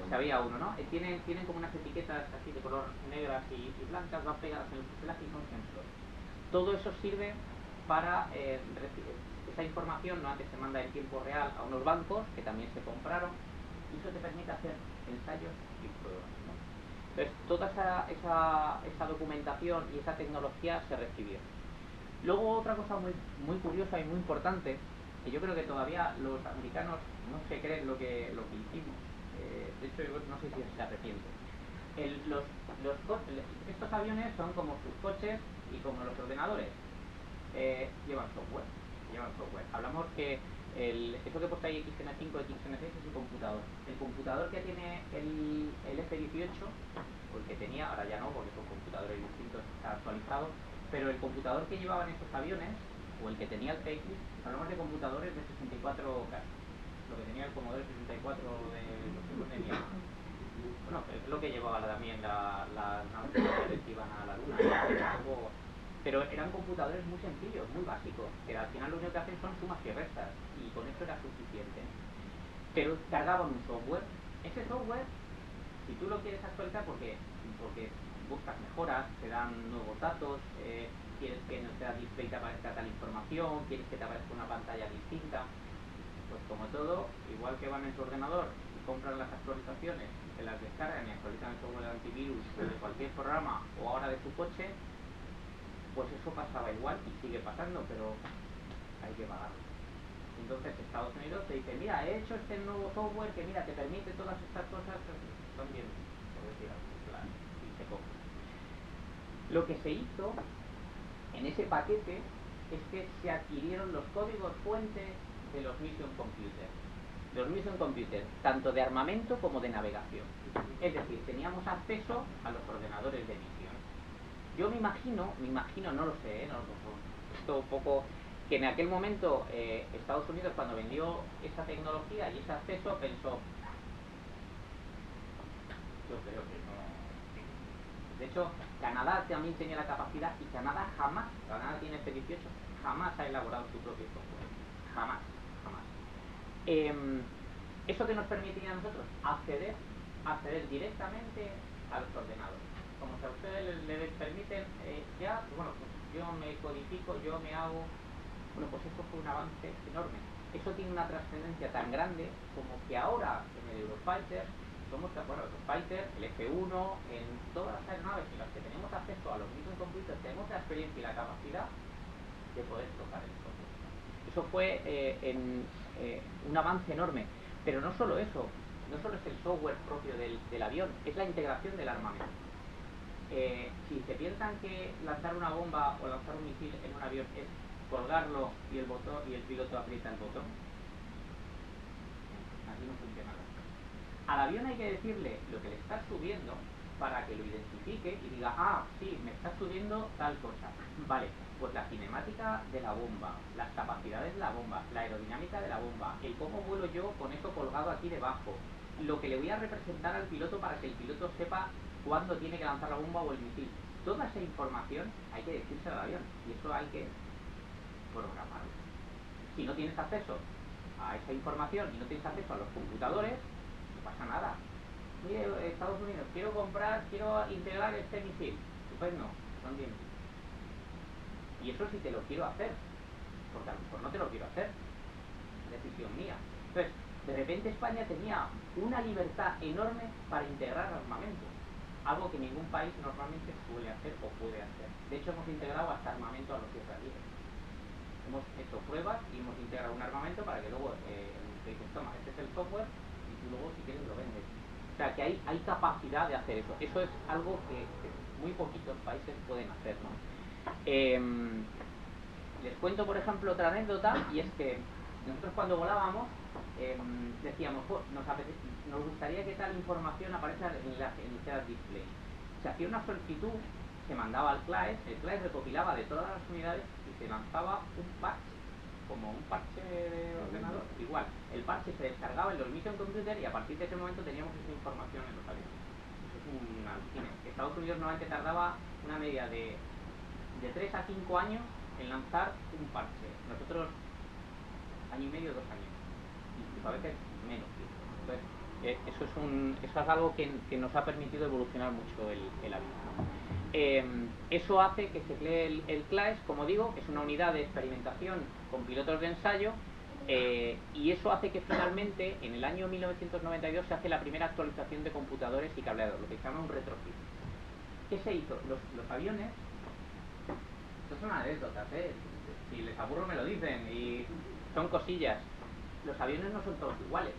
Si había uno, ¿no? Tienen como unas etiquetas así de color negras y blancas, van pegadas en el fuselaje y son sensores. Todo eso sirve para esa información, ¿no? Antes se manda en tiempo real a unos bancos que también se compraron, y eso te permite hacer ensayos y pruebas, ¿no? Entonces, toda esa documentación y esa tecnología se recibió. Luego, otra cosa muy curiosa y muy importante, que yo creo que todavía los americanos no se creen lo que hicimos. De hecho, yo no sé si se arrepienten. Estos aviones son como sus coches y como los ordenadores. Llevan software. Hablamos que eso que he puesto ahí XN5, XN6 es un computador. El computador que tiene el F-18, o el que tenía, ahora ya no, porque son computadores distintos, está actualizado, pero el computador que llevaban esos aviones, o el que tenía el TX, hablamos de computadores de 64K, lo que tenía el Commodore 64 de los que tenía. Bueno, es lo que llevaba también las naves que iban a la luna. Pero eran computadores muy sencillos, muy básicos, que al final lo único que hacen son sumas y restas, y con eso era suficiente. Pero cargaban un software. Ese software, si tú lo quieres actualizar porque buscas mejoras, te dan nuevos datos, quieres que en el display te aparezca tal información, quieres que te aparezca una pantalla distinta, pues como todo, igual que van en su ordenador y compran las actualizaciones, se las descargan y actualizan el software de antivirus de cualquier programa o ahora de su coche, pues eso pasaba igual y sigue pasando, pero hay que pagarlo. Entonces Estados Unidos te dice, mira, he hecho este nuevo software que mira, te permite todas estas cosas, son bien, por decir algo, y se compra. Lo que se hizo en ese paquete es que se adquirieron los códigos fuentes de los Mission Computers. Los Mission Computers, tanto de armamento como de navegación. Es decir, teníamos acceso a los ordenadores de misión. Yo me imagino, no lo sé, esto un poco, que en aquel momento Estados Unidos, cuando vendió esa tecnología y ese acceso, pensó, yo creo que no. De hecho, Canadá también tenía la capacidad y Canadá tiene F-18, jamás ha elaborado su propio software. Jamás. Eso que nos permitía a nosotros acceder directamente a los ordenadores. Como si a ustedes les permiten pues yo me codifico, yo me hago. Bueno, pues eso fue un avance enorme. Eso tiene una trascendencia tan grande como que ahora en el Eurofighter Eurofighter, el F-1, en todas las aeronaves en las que tenemos acceso a los Mission Computers, tenemos la experiencia y la capacidad de poder tocar el software. Eso fue un avance enorme. Pero no solo eso, no solo es el software propio del avión, es la integración del armamento. Si se piensan que lanzar una bomba o lanzar un misil en un avión es colgarlo y el piloto aprieta el botón, así no funciona nada. Al avión hay que decirle lo que le está subiendo para que lo identifique y diga, sí, me está subiendo tal cosa. Vale, pues la cinemática de la bomba, las capacidades de la bomba, la aerodinámica de la bomba, el cómo vuelo yo con eso colgado aquí debajo, lo que le voy a representar al piloto para que el piloto sepa cuándo tiene que lanzar la bomba o el misil. Toda esa información hay que decírsela al avión y eso hay que programarlo. Si no tienes acceso a esa información y no tienes acceso a los computadores, no pasa nada. Mire, Estados Unidos, quiero integrar este misil. Estupendo, son 10.000. Y eso sí te lo quiero hacer, porque a lo mejor no te lo quiero hacer. Decisión mía. Entonces, de repente España tenía una libertad enorme para integrar armamento. Algo que ningún país normalmente suele hacer o puede hacer. De hecho, hemos integrado hasta armamento a los israelíes. Hemos hecho pruebas y hemos integrado un armamento para que luego te dices, toma, este es el software y tú luego si quieres lo vendes. O sea que hay capacidad de hacer eso. Eso es algo que muy poquitos países pueden hacer, ¿no? Les cuento, por ejemplo, otra anécdota, y es que nosotros cuando volábamos decíamos, nos gustaría que tal información aparezca en el display. Se hacía una solicitud, se mandaba al CLAES, el CLAES recopilaba de todas las unidades y se lanzaba un parche, como un parche de ordenador. Igual, el parche se descargaba en los Mission Computer y a partir de ese momento teníamos esa información en los aviones. Eso es un alucine. Estados Unidos normalmente tardaba una media de 3 a 5 años en lanzar un parche. Nosotros, año y medio, 2 años. Incluso a veces menos tiempo. Entonces, eso es algo que nos ha permitido evolucionar mucho el avión, ¿no? Eso hace que se cree el CLAES, como digo, que es una unidad de experimentación con pilotos de ensayo Y eso hace que finalmente, en el año 1992, se hace la primera actualización de computadores y cableados, lo que se llama un retrofit. ¿Qué se hizo? Los aviones, esto son anécdotas, si les aburro me lo dicen, y son cosillas. Los aviones no son todos iguales.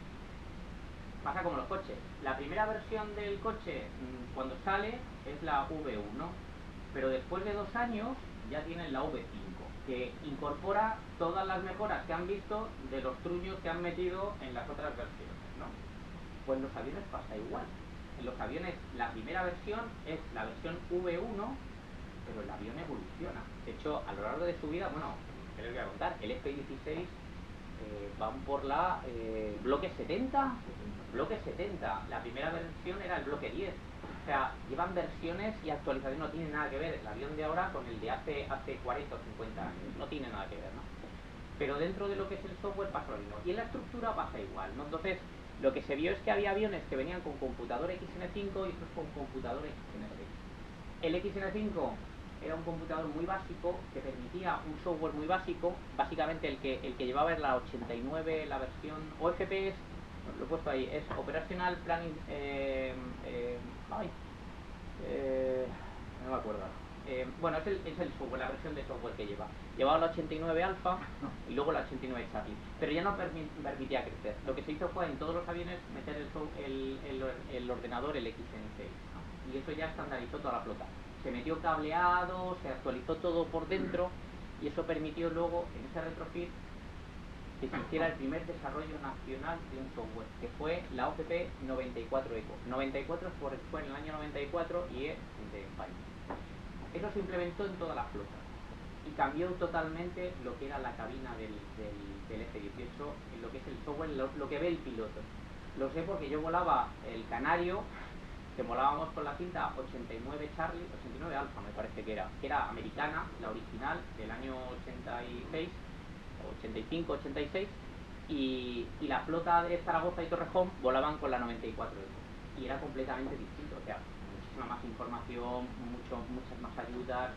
Pasa como los coches. La primera versión del coche, cuando sale, es la V1, pero después de 2 años ya tienen la V5, que incorpora todas las mejoras que han visto de los truños que han metido en las otras versiones, ¿no? Pues en los aviones pasa igual. En los aviones la primera versión es la versión V1, pero el avión evoluciona. De hecho, a lo largo de su vida, bueno, ¿qué les voy a contar? El F-16 van por la bloque 70. Bloque 70. La primera versión era el bloque 10. O sea, llevan versiones y actualizaciones, no tienen nada que ver el avión de ahora con el de hace 40 o 50 años. No tiene nada que ver, ¿no? Pero dentro de lo que es el software pasa lo mismo. Y en la estructura pasa igual, ¿no? Entonces, lo que se vio es que había aviones que venían con computador XN5 y otros con computador XN6. El XN5 era un computador muy básico que permitía un software muy básico. Básicamente el que llevaba es la 89, la versión OFP, lo he puesto ahí, es Operational Planning, no me acuerdo. Bueno, es el software, la versión de software que lleva. Llevaba la 89 Alpha y luego la 89 Charlie, pero ya no permitía crecer. Lo que se hizo fue en todos los aviones meter el ordenador, el XN6, ¿no? Y eso ya estandarizó toda la flota. Se metió cableado, se actualizó todo por dentro, y eso permitió luego, en ese retrofit, que se hiciera el primer desarrollo nacional de un software, que fue la OCP 94 ECO. 94 fue en el año 94 y es de España. Eso se implementó en toda la flota y cambió totalmente lo que era la cabina del F-18, en lo que es el software, lo que ve el piloto. Lo sé porque yo volaba el Canario, que volábamos con la cinta 89 Charlie, 89 Alpha me parece que era americana, la original, del año 86, 85, 86, y la flota de Zaragoza y Torrejón volaban con la 94 y era completamente distinto, o sea, muchísima más información, muchas más ayudas,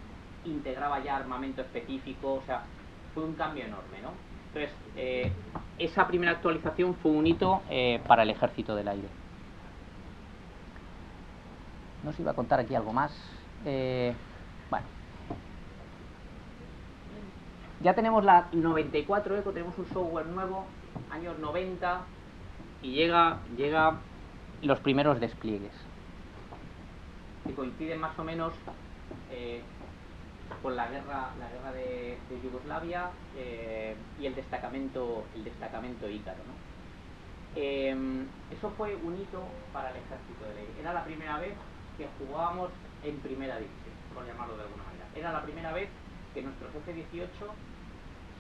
integraba ya armamento específico, o sea, fue un cambio enorme, ¿no? Entonces, esa primera actualización fue un hito para el Ejército del Aire. No os iba a contar aquí algo más. Bueno. Ya tenemos la 94 ECO, tenemos un software nuevo, años 90, y llega los primeros despliegues, que coinciden más o menos con la guerra de Yugoslavia y el destacamento Ícaro, ¿no? Eso fue un hito para el Ejército del Aire. Era la primera vez que jugábamos en primera división, por llamarlo de alguna manera. Era la primera vez que nuestros F-18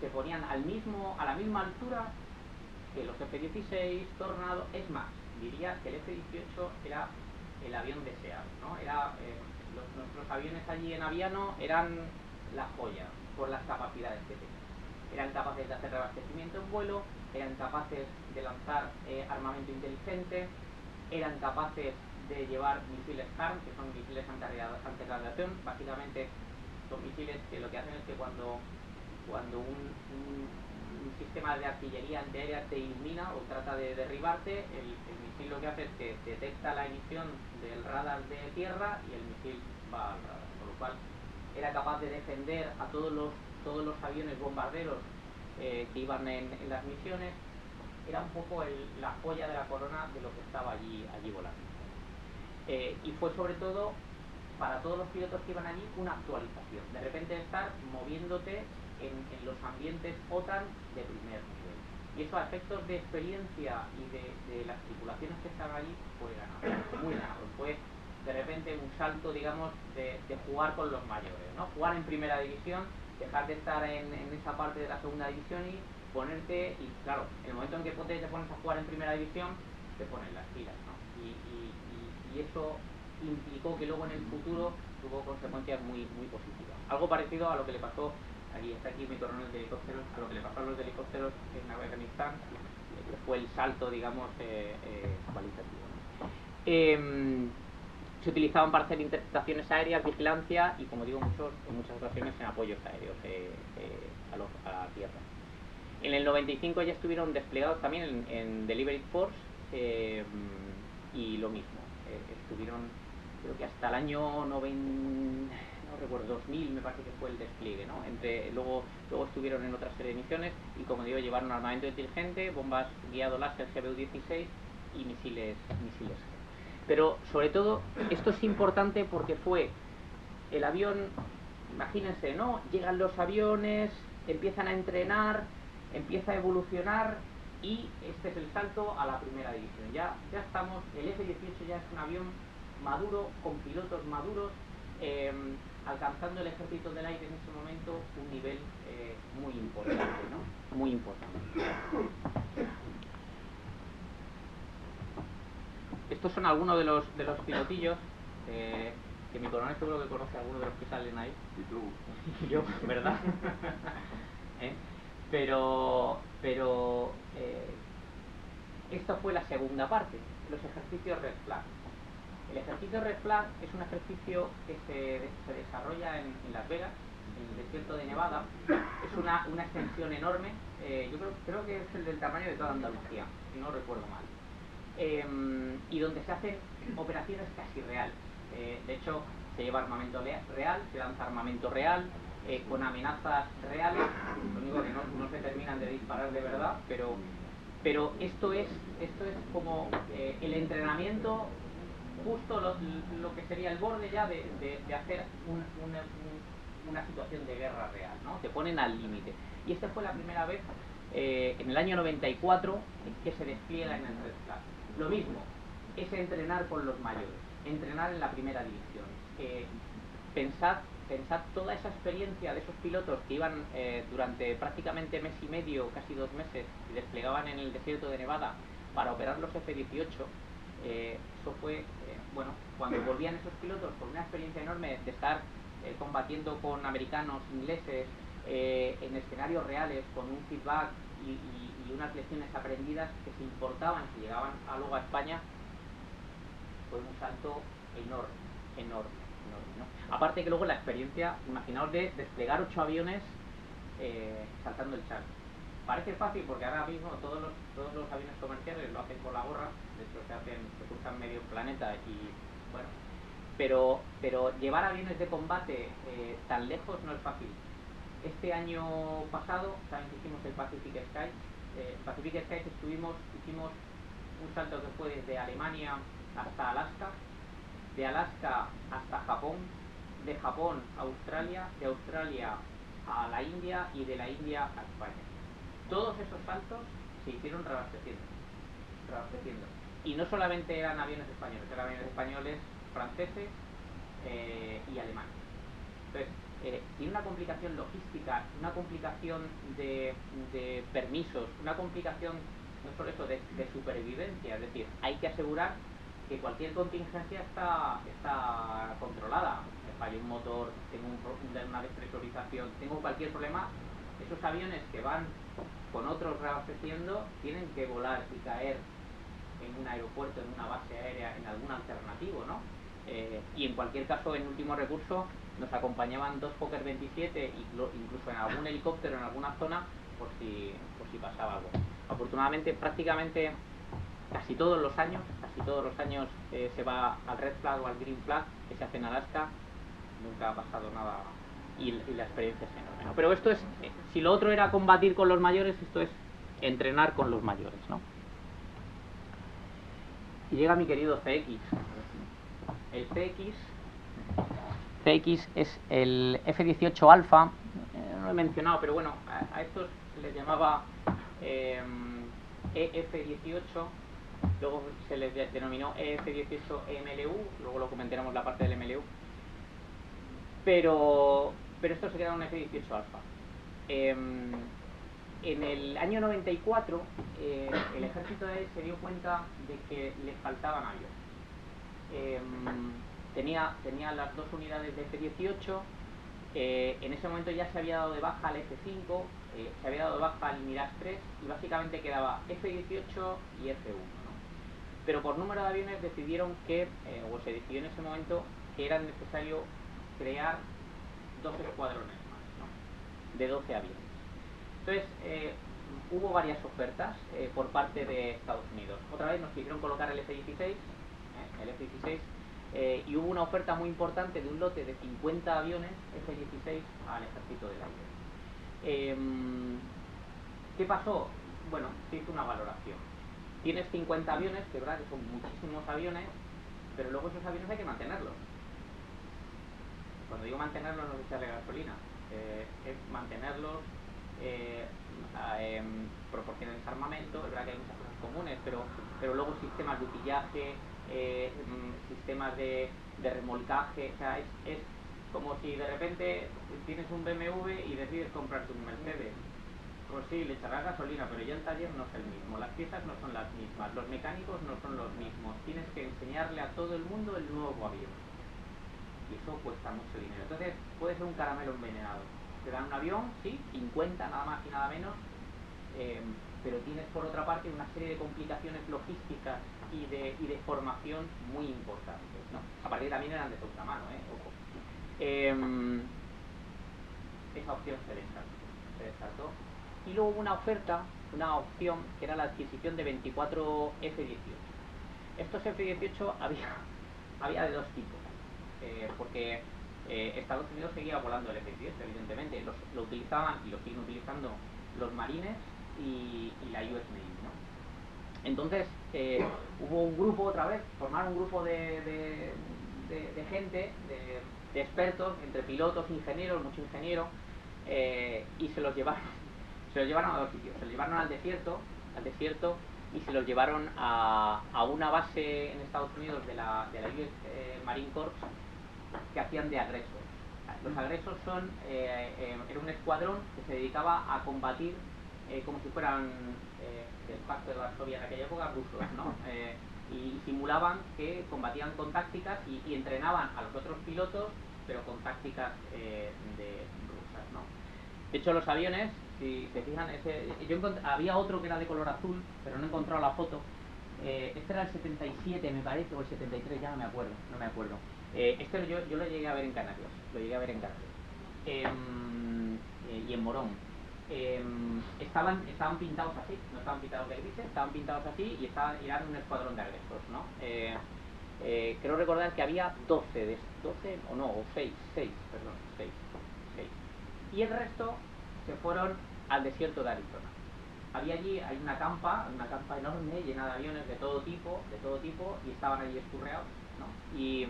se ponían a la misma altura que los F-16, Tornado. Es más, diría que el F-18 era el avión deseado, ¿no? Nuestros aviones allí en Aviano eran la joya por las capacidades que tenían. Eran capaces de hacer reabastecimiento en vuelo, eran capaces de lanzar armamento inteligente, eran capaces de llevar misiles HARM, que son misiles antirradiación. Básicamente son misiles que lo que hacen es que cuando un sistema de artillería antiaérea te ilumina o trata de derribarte, el misil lo que hace es que detecta la emisión del radar de tierra y el misil va al radar, por lo cual era capaz de defender a todos los aviones bombarderos que iban en las misiones. Era un poco la joya de la corona de lo que estaba allí volando. Y fue sobre todo para todos los pilotos que iban allí una actualización. De repente estar moviéndote en los ambientes OTAN de primer nivel. Y eso, a efectos de experiencia y de las tripulaciones que estaban allí, fue ganador, muy ganador. Fue de repente un salto, digamos, de jugar con los mayores, ¿no? Jugar en primera división, dejar de estar en esa parte de la segunda división y ponerte, y claro, en el momento en que te pones a jugar en primera división, te ponen las pilas, ¿no? Y eso implicó que luego en el futuro tuvo consecuencias muy, muy positivas. Algo parecido a lo que le pasó, está aquí mi coronel de helicópteros, a lo que le pasó a los de helicópteros en Afganistán, que fue el salto, digamos, cualitativo, ¿no? Se utilizaban para hacer interceptaciones aéreas, vigilancia y, como digo, en muchas ocasiones en apoyos aéreos a la tierra. En el 95 ya estuvieron desplegados también en Delivery Force, y lo mismo, estuvieron, creo que hasta el año 90, no recuerdo, 2000 me parece que fue el despliegue, ¿no? Luego estuvieron en otra serie de misiones y, como digo, llevaron armamento inteligente, bombas guiado láser GBU-16 y misiles. Pero sobre todo esto es importante porque fue el avión, imagínense, ¿no? Llegan los aviones, empiezan a entrenar, empieza a evolucionar, y este es el salto a la primera división. Ya estamos, el F-18 ya es un avión maduro, con pilotos maduros, alcanzando el ejército del aire en ese momento un nivel muy importante, ¿no? Muy importante. Estos son algunos de los pilotillos, que mi coronel seguro que conoce a algunos de los que salen ahí. Y tú. Yo, ¿verdad? Pero esta fue la segunda parte, los ejercicios Red Flag. El ejercicio Red Flag es un ejercicio que se desarrolla en Las Vegas, en el desierto de Nevada. Es una extensión enorme, yo creo que es el del tamaño de toda Andalucía, si no recuerdo mal. Y donde se hacen operaciones casi reales. De hecho, se lleva armamento real, se lanza armamento real, con amenazas reales. Lo único que no se terminan de disparar de verdad, pero esto es como el entrenamiento, justo lo que sería el borde ya de hacer una situación de guerra real, ¿no? Te ponen al límite. Y esta fue la primera vez, en el año 94, que se despliega en el Red Flag. Lo mismo, es entrenar con los mayores, entrenar en la primera división. Pensad toda esa experiencia de esos pilotos que iban durante prácticamente mes y medio, casi 2 meses, y desplegaban en el desierto de Nevada para operar los F-18. Eso fue, bueno, cuando volvían esos pilotos con una experiencia enorme de estar combatiendo con americanos, ingleses, en escenarios reales, con un feedback y unas lecciones aprendidas que se importaban, que llegaban luego a España, fue un salto enorme, ¿no? Aparte que luego la experiencia, imaginaos, de desplegar 8 aviones saltando el charco. Parece fácil porque ahora mismo todos los aviones comerciales lo hacen con la gorra, de hecho se cruzan medio planeta y bueno, pero llevar aviones de combate tan lejos no es fácil. Este año pasado también hicimos el Pacific Skies. Pacific Skies hicimos un salto que fue desde Alemania hasta Alaska, de Alaska hasta Japón, de Japón a Australia, de Australia a la India y de la India a España. Todos esos saltos se hicieron reabasteciendo. Y no solamente eran aviones españoles, eran aviones españoles, franceses y alemanes. Entonces, tiene una complicación logística, una complicación de permisos, una complicación no solo eso de supervivencia, es decir, hay que asegurar que cualquier contingencia está controlada. Me falla un motor, tengo una despresurización, tengo cualquier problema, esos aviones que van con otros reabasteciendo tienen que volar y caer en un aeropuerto, en una base aérea, en algún alternativo, ¿no? Y en cualquier caso, en último recurso, nos acompañaban 2 Fokker 27, incluso en algún helicóptero en alguna zona, por si pasaba algo. Afortunadamente, prácticamente casi todos los años se va al Red Flag o al Green Flag, que se hace en Alaska. Nunca ha pasado nada y la experiencia es enorme, ¿no? Pero esto es, si lo otro era combatir con los mayores, esto es entrenar con los mayores, ¿no? Y llega mi querido CX. El CX es el F-18 Alpha, no lo he mencionado, pero bueno, a estos se les llamaba EF-18, luego se les denominó EF-18 MLU, luego lo comentaremos la parte del MLU, pero esto se queda un F-18 Alpha. En el año 94 el ejército se dio cuenta de que les faltaban aviones. Tenía las 2 unidades de F-18, en ese momento ya se había dado de baja al F-5, se había dado de baja al Mirage 3 y básicamente quedaba F-18 y F-1, ¿no? Pero por número de aviones decidieron o se decidió en ese momento que era necesario crear 2 escuadrones más, ¿no? De 12 aviones. Entonces, hubo varias ofertas por parte de Estados Unidos. Otra vez nos quisieron colocar el F-16, el F-16, y hubo una oferta muy importante de un lote de 50 aviones F-16 al ejército del aire. ¿Qué pasó? Bueno, se hizo una valoración. Tienes 50 aviones, que es verdad que son muchísimos aviones, pero luego esos aviones hay que mantenerlos. Cuando digo mantenerlos no es echarle gasolina, es mantenerlos, proporcionarles armamento. Es verdad que hay muchas cosas comunes, pero luego sistemas de utillaje, sistemas de remolcaje. O sea, es como si de repente tienes un BMW y decides comprarte un Mercedes. Pues sí, le echarás gasolina, pero ya el taller no es el mismo, las piezas no son las mismas, los mecánicos no son los mismos, tienes que enseñarle a todo el mundo el nuevo avión. Y eso cuesta mucho dinero. Entonces puede ser un caramelo envenenado. Te dan un avión, sí, 50 nada más y nada menos, pero tienes por otra parte una serie de complicaciones logísticas y de formación muy importantes, ¿no? Aparte también eran de segunda mano, ojo. Esa opción se descartó. Y luego hubo una opción que era la adquisición de 24 F-18. Estos F-18 había de dos tipos, porque Estados Unidos seguía volando el F-18, evidentemente, lo utilizaban y lo siguen utilizando los marines y la US Navy, ¿no? Entonces hubo un grupo, otra vez, formaron un grupo de gente, de expertos, entre pilotos, ingenieros, mucho ingeniero, y se los llevaron a dos sitios. Se los llevaron al desierto y se los llevaron a una base en Estados Unidos de la US Marine Corps, que hacían de agresos. Los agresos era un escuadrón que se dedicaba a combatir como si fueran del pacto de Varsovia en aquella época, rusos, ¿no? Y simulaban que combatían con tácticas y entrenaban a los otros pilotos, pero con tácticas rusas, ¿no? De hecho, los aviones, si se fijan, había otro que era de color azul, pero no he encontrado la foto. Este era el 77, me parece, o el 73, ya no me acuerdo. Este yo lo llegué a ver en Canarias, y en Morón. Estaban pintados así, no estaban pintados de grises, estaban pintados así y eran un escuadrón de agresores, ¿no? Creo recordar que había 12 o 6. Y el resto se fueron al desierto de Arizona. Hay una campa enorme llena de aviones de todo tipo, y estaban allí escurreados, ¿no? Y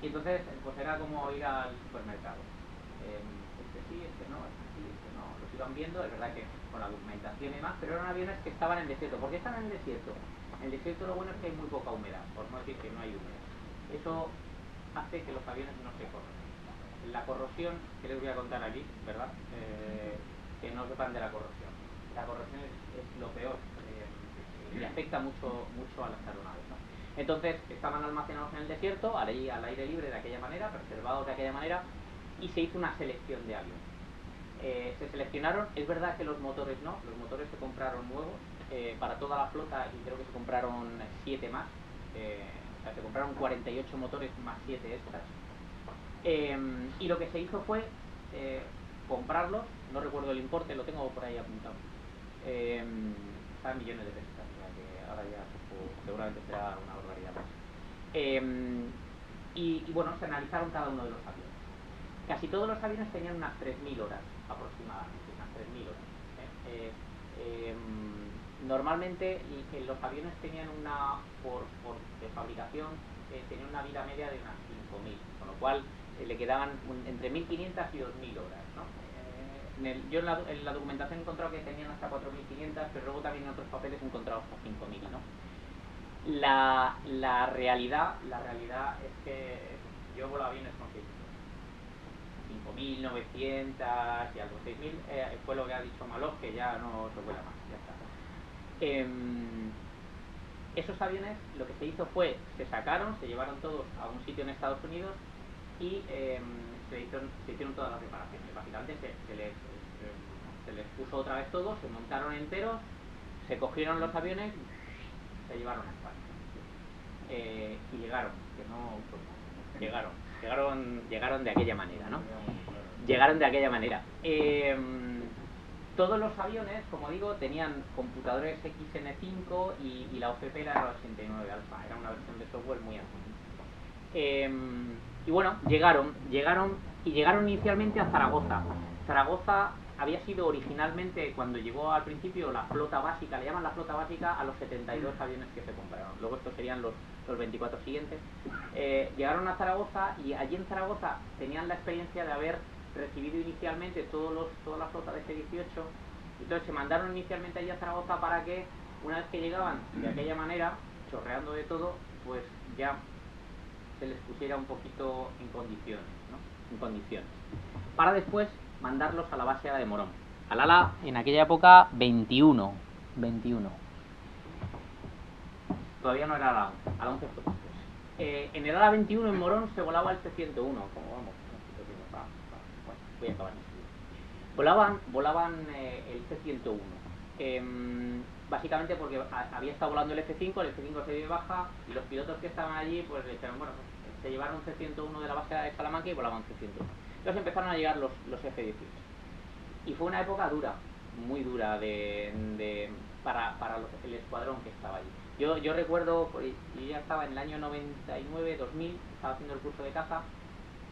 entonces pues era como ir al supermercado. Este sí, este no, los iban viendo, es verdad que con la documentación y demás, pero eran aviones que estaban en desierto. ¿Por qué están en el desierto? En el desierto lo bueno es que hay muy poca humedad, por no decir que no hay humedad. Eso hace que los aviones no se corran. La corrosión, que les voy a contar aquí, ¿verdad? Que no sepan de la corrosión. La corrosión es lo peor y afecta mucho a las aeronaves, ¿no? Entonces estaban almacenados en el desierto, al aire libre de aquella manera, preservados de aquella manera, y se hizo una selección de aviones. Se seleccionaron, es verdad que los motores no, los motores se compraron nuevos para toda la flota, y creo que se compraron 7 más, o sea, se compraron 48 motores más 7 extras. Y lo que se hizo fue comprarlos, no recuerdo el importe, lo tengo por ahí apuntado, está en millones de pesos, o sea que ahora ya seguramente será una barbaridad más. Y bueno, se analizaron cada uno de los aviones. Casi todos los aviones tenían unas 3.000 horas aproximadamente, unas 3.000 horas. Normalmente los aviones tenían de fabricación, tenían una vida media de unas 5.000, con lo cual le quedaban entre 1.500 y 2.000 horas, ¿no? Yo en la documentación he encontrado que tenían hasta 4.500, pero luego también en otros papeles he encontrado hasta 5.000, ¿no? La realidad es que yo vuelo aviones con 5.900 y algo, 6.000 fue lo que ha dicho Malov, que ya no se vuela más, ya está. Esos aviones, lo que se hizo fue, se llevaron todos a un sitio en Estados Unidos y se hicieron todas las reparaciones. Básicamente se les puso otra vez todo, se montaron enteros, se cogieron los aviones, se llevaron a España. Y llegaron de aquella manera, ¿no? Llegaron de aquella manera. Todos los aviones, como digo, tenían computadores XN5 y la OFP era la 89 Alpha, era una versión de software muy antigua. Y bueno, llegaron inicialmente a Zaragoza. Zaragoza había sido originalmente, cuando llegó al principio, la flota básica, le llaman la flota básica a los 72 aviones que se compraron. Luego estos serían los 24 siguientes. Llegaron a Zaragoza y allí en Zaragoza tenían la experiencia de haber recibido inicialmente toda la flota de F-18. Entonces se mandaron inicialmente allí a Zaragoza para que, una vez que llegaban de aquella manera, chorreando de todo, pues ya se les pusiera un poquito en condiciones, ¿no? En condiciones. Para después mandarlos a la base de Morón. Al ala, en aquella época, 21. Todavía no era ala 11, ala 11 fue después. En el ala 21 en Morón se volaba el C-101, como vamos, bueno, voy a acabar. Volaban el C-101. Básicamente porque había estado volando el F-5, el F-5 se dio de baja y los pilotos que estaban allí pues dijeron, bueno, se llevaron un C-101 de la base de Salamanca y volaban C-101. Entonces empezaron a llegar los F-18 y fue una época dura, muy dura para el escuadrón que estaba allí. Yo recuerdo, yo ya estaba en el año 99, 2000, estaba haciendo el curso de caza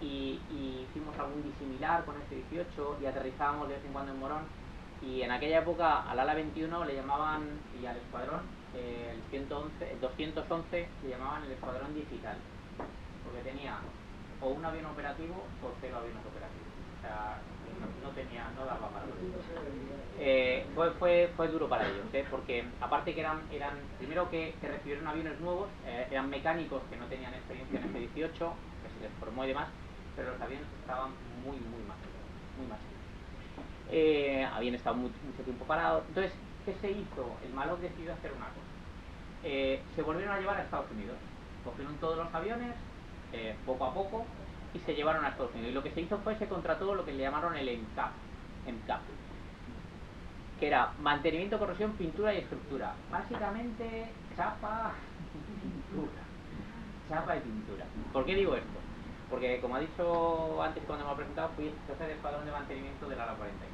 y hicimos algún disimilar con F-18 y aterrizábamos de vez en cuando en Morón. Y en aquella época al ala 21 le llamaban, y al escuadrón, el 211 le llamaban el escuadrón digital, porque tenía o un avión operativo o 0 aviones operativos. O sea, no daba para eso. Fue duro para ellos, porque aparte que eran primero que recibieron aviones nuevos, eran mecánicos que no tenían experiencia en F-18, que se les formó y demás, pero los aviones estaban muy mal. Habían estado mucho tiempo parados. Entonces, ¿qué se hizo? El Malok decidió hacer una cosa. Se volvieron a llevar a Estados Unidos. Cogieron todos los aviones, poco a poco, y se llevaron a Estados Unidos. Y lo que se hizo fue, se contrató lo que le llamaron el MCAP, que era mantenimiento, corrosión, pintura y estructura. Básicamente, chapa y pintura. ¿Por qué digo esto? Porque, como ha dicho antes cuando me ha presentado, fui jefe del escuadrón de mantenimiento del ala 46.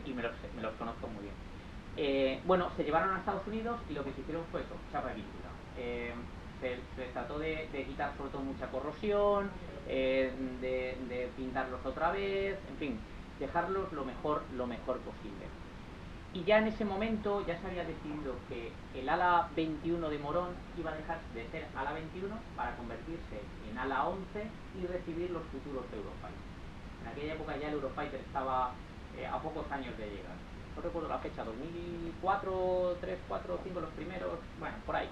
Y me los conozco muy bien. Bueno, se llevaron a Estados Unidos y lo que se hicieron fue eso, chapa y pintura. Se trató de quitar sobre todo mucha corrosión, de pintarlos otra vez, en fin, dejarlos lo mejor posible. Y ya en ese momento ya se había decidido que el ala 21 de Morón iba a dejar de ser ala 21 para convertirse en ala 11 y recibir los futuros Eurofighter. En aquella época ya el Eurofighter estaba a pocos años de llegar. No recuerdo la fecha, 2004, 3, 4, 5 los primeros, bueno, por ahí.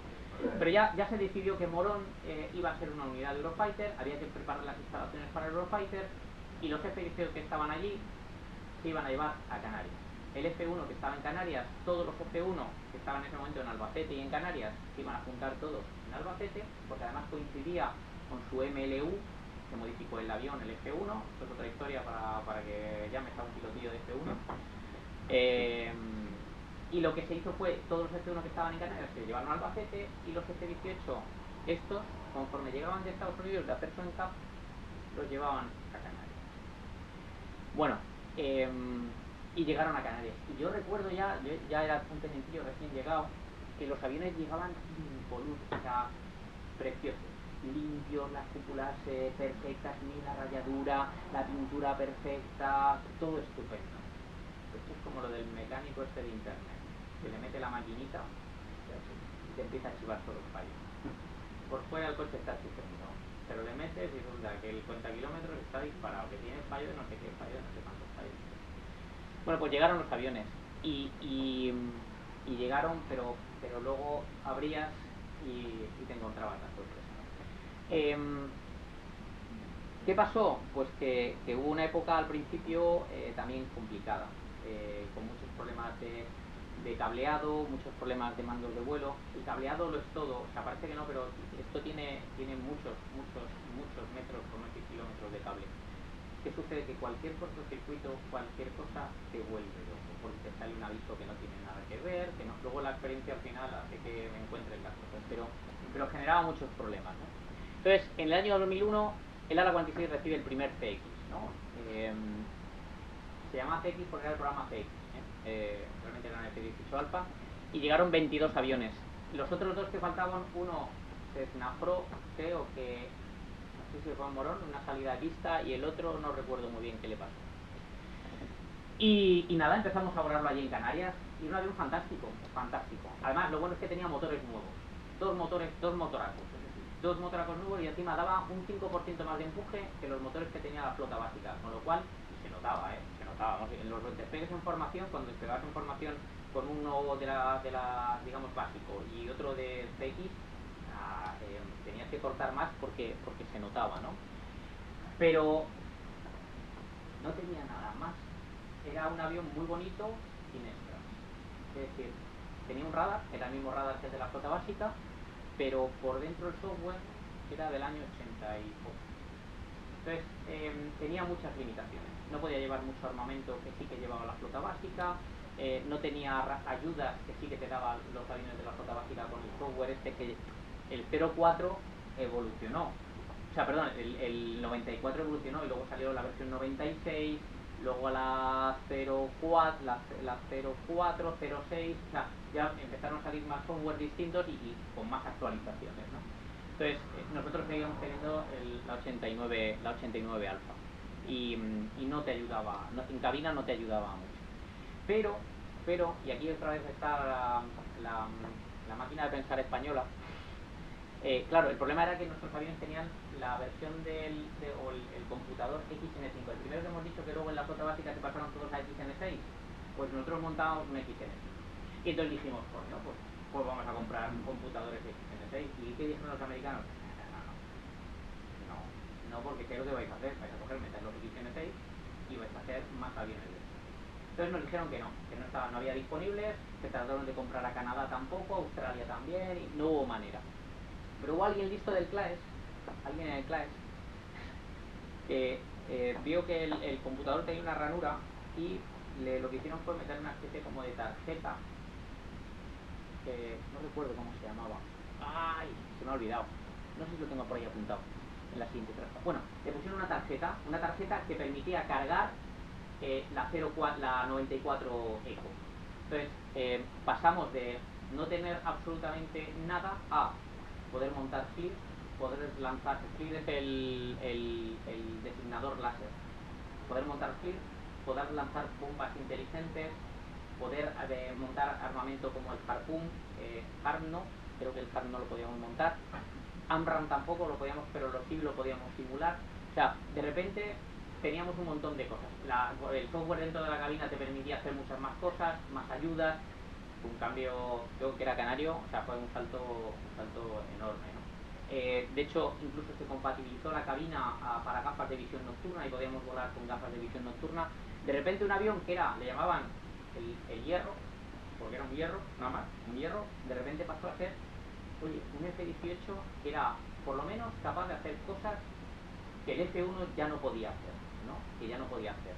Pero ya se decidió que Morón iba a ser una unidad de Eurofighter, había que preparar las instalaciones para el Eurofighter y los F-18 que estaban allí se iban a llevar a Canarias. El F-1 que estaba en Canarias, todos los F-1 que estaban en ese momento en Albacete y en Canarias se iban a juntar todos en Albacete, porque además coincidía con su MLU, que modificó el avión, el F-1. Esto es otra historia para que llames a un pilotillo de F-1. Y lo que se hizo fue, todos los F-1 que estaban en Canarias se llevaron a Albacete y los F-18, estos, conforme llegaban de Estados Unidos de hacer su NCAP, los llevaban a Canarias. Bueno, y llegaron a Canarias. Y yo recuerdo yo ya era un tenentillo recién llegado, que los aviones llegaban impolutos, o sea, preciosos, limpios, las cúpulas perfectas, ni la rayadura, la pintura perfecta, todo estupendo. Esto es como lo del mecánico este de internet, que le mete la maquinita y te empieza a chivar todos los fallos. Por fuera el coche está estupendo, pero le metes y resulta que el cuenta kilómetros está disparado, que tiene fallo de no sé qué, fallo de no sé cuántos fallos. Bueno, pues llegaron los aviones y llegaron, pero luego abrías y te encontrabas las sorpresas. ¿Qué pasó? Pues que hubo una época al principio también complicada, con muchos problemas de cableado, muchos problemas de mandos de vuelo. El cableado lo es todo, o sea, parece que no, pero esto tiene muchos metros, por no decir kilómetros de cable. ¿Qué sucede? Que cualquier cortocircuito, cualquier cosa te vuelve loco, porque te sale un aviso que no tiene nada que ver, que no. Luego la experiencia al final hace que me encuentre las cosas, pero generaba muchos problemas, ¿no? Entonces, en el año 2001, el ala 46 recibe el primer CX, ¿no? Se llama CX porque era el programa CX, realmente era el F-18 Alpha, y llegaron 22 aviones. Los otros dos que faltaban, uno se snafró, creo que, no sé si fue a Morón, una salida de pista, y el otro no recuerdo muy bien qué le pasó. Y nada, empezamos a volarlo allí en Canarias, y un avión fantástico, fantástico. Además, lo bueno es que tenía motores nuevos, dos motoracos, es decir, dos motoracos nuevos, y encima daba un 5% más de empuje que los motores que tenía la flota básica, con lo cual se notaba, se notaba. ¿No? En los despegues en formación, cuando despegabas en formación con uno de la digamos, básico y otro de CX, tenías que cortar más porque se notaba, ¿no? Pero no tenía nada más. Era un avión muy bonito, sin extras. Es decir, tenía un radar, era el mismo radar que el de la flota básica, pero por dentro el software era del año 80 y poco. Entonces, tenía muchas limitaciones. No podía llevar mucho armamento que sí que llevaba la flota básica, no tenía ayudas que sí que te daban los aviones de la flota básica con el software que el 04 evolucionó. O sea, perdón, el 94 evolucionó y luego salió la versión 96, luego la 04, la 04, 06, o sea, ya empezaron a salir más software distintos y con más actualizaciones, ¿no? Entonces, nosotros seguíamos teniendo la 89 Alpha y no te ayudaba, en cabina no te ayudaba mucho. Pero, y aquí otra vez está la máquina de pensar española. Claro, el problema era que nuestros aviones tenían la versión o el computador XN5. El primero que hemos dicho que luego en la flota básica se pasaron todos a XN6, pues nosotros montábamos un XN5. Y entonces dijimos, coño, pues vamos a comprar computadores XN6. ¿Y qué dijeron los americanos? No, porque ¿qué es lo que vais a hacer? Vais a coger, meter los XN6 y vais a hacer más aviones de estos. Entonces nos dijeron que no había disponibles, se trataron de comprar a Canadá tampoco, a Australia también, y no hubo manera. Pero hubo alguien listo del CLAES, alguien en el CLAES, que vio que el computador tenía una ranura y lo que hicieron fue meter una especie como de tarjeta, que no recuerdo cómo se llamaba. ¡Ay! Se me ha olvidado. No sé si lo tengo por ahí apuntado en la siguiente traza. Bueno, le pusieron una tarjeta que permitía cargar la 94 Eco. Entonces, pasamos de no tener absolutamente nada a poder montar FLIR, poder lanzar, FLIR es el designador láser, poder montar FLIR, poder lanzar bombas inteligentes, poder montar armamento como el Harpoon, HARM no, creo que el HARM no lo podíamos montar, AMRAAM tampoco lo podíamos, pero sí lo podíamos simular. O sea, de repente teníamos un montón de cosas. El software dentro de la cabina te permitía hacer muchas más cosas, más ayudas. Un cambio, creo que era canario, o sea, fue un salto enorme, ¿no? De hecho, incluso se compatibilizó la cabina para gafas de visión nocturna y podíamos volar con gafas de visión nocturna. De repente un avión que le llamaban el hierro, porque era un hierro, nada más, un hierro, de repente pasó a ser, oye, un F-18 que era por lo menos capaz de hacer cosas que el F-1 ya no podía hacer, ¿no? Que ya no podía hacer.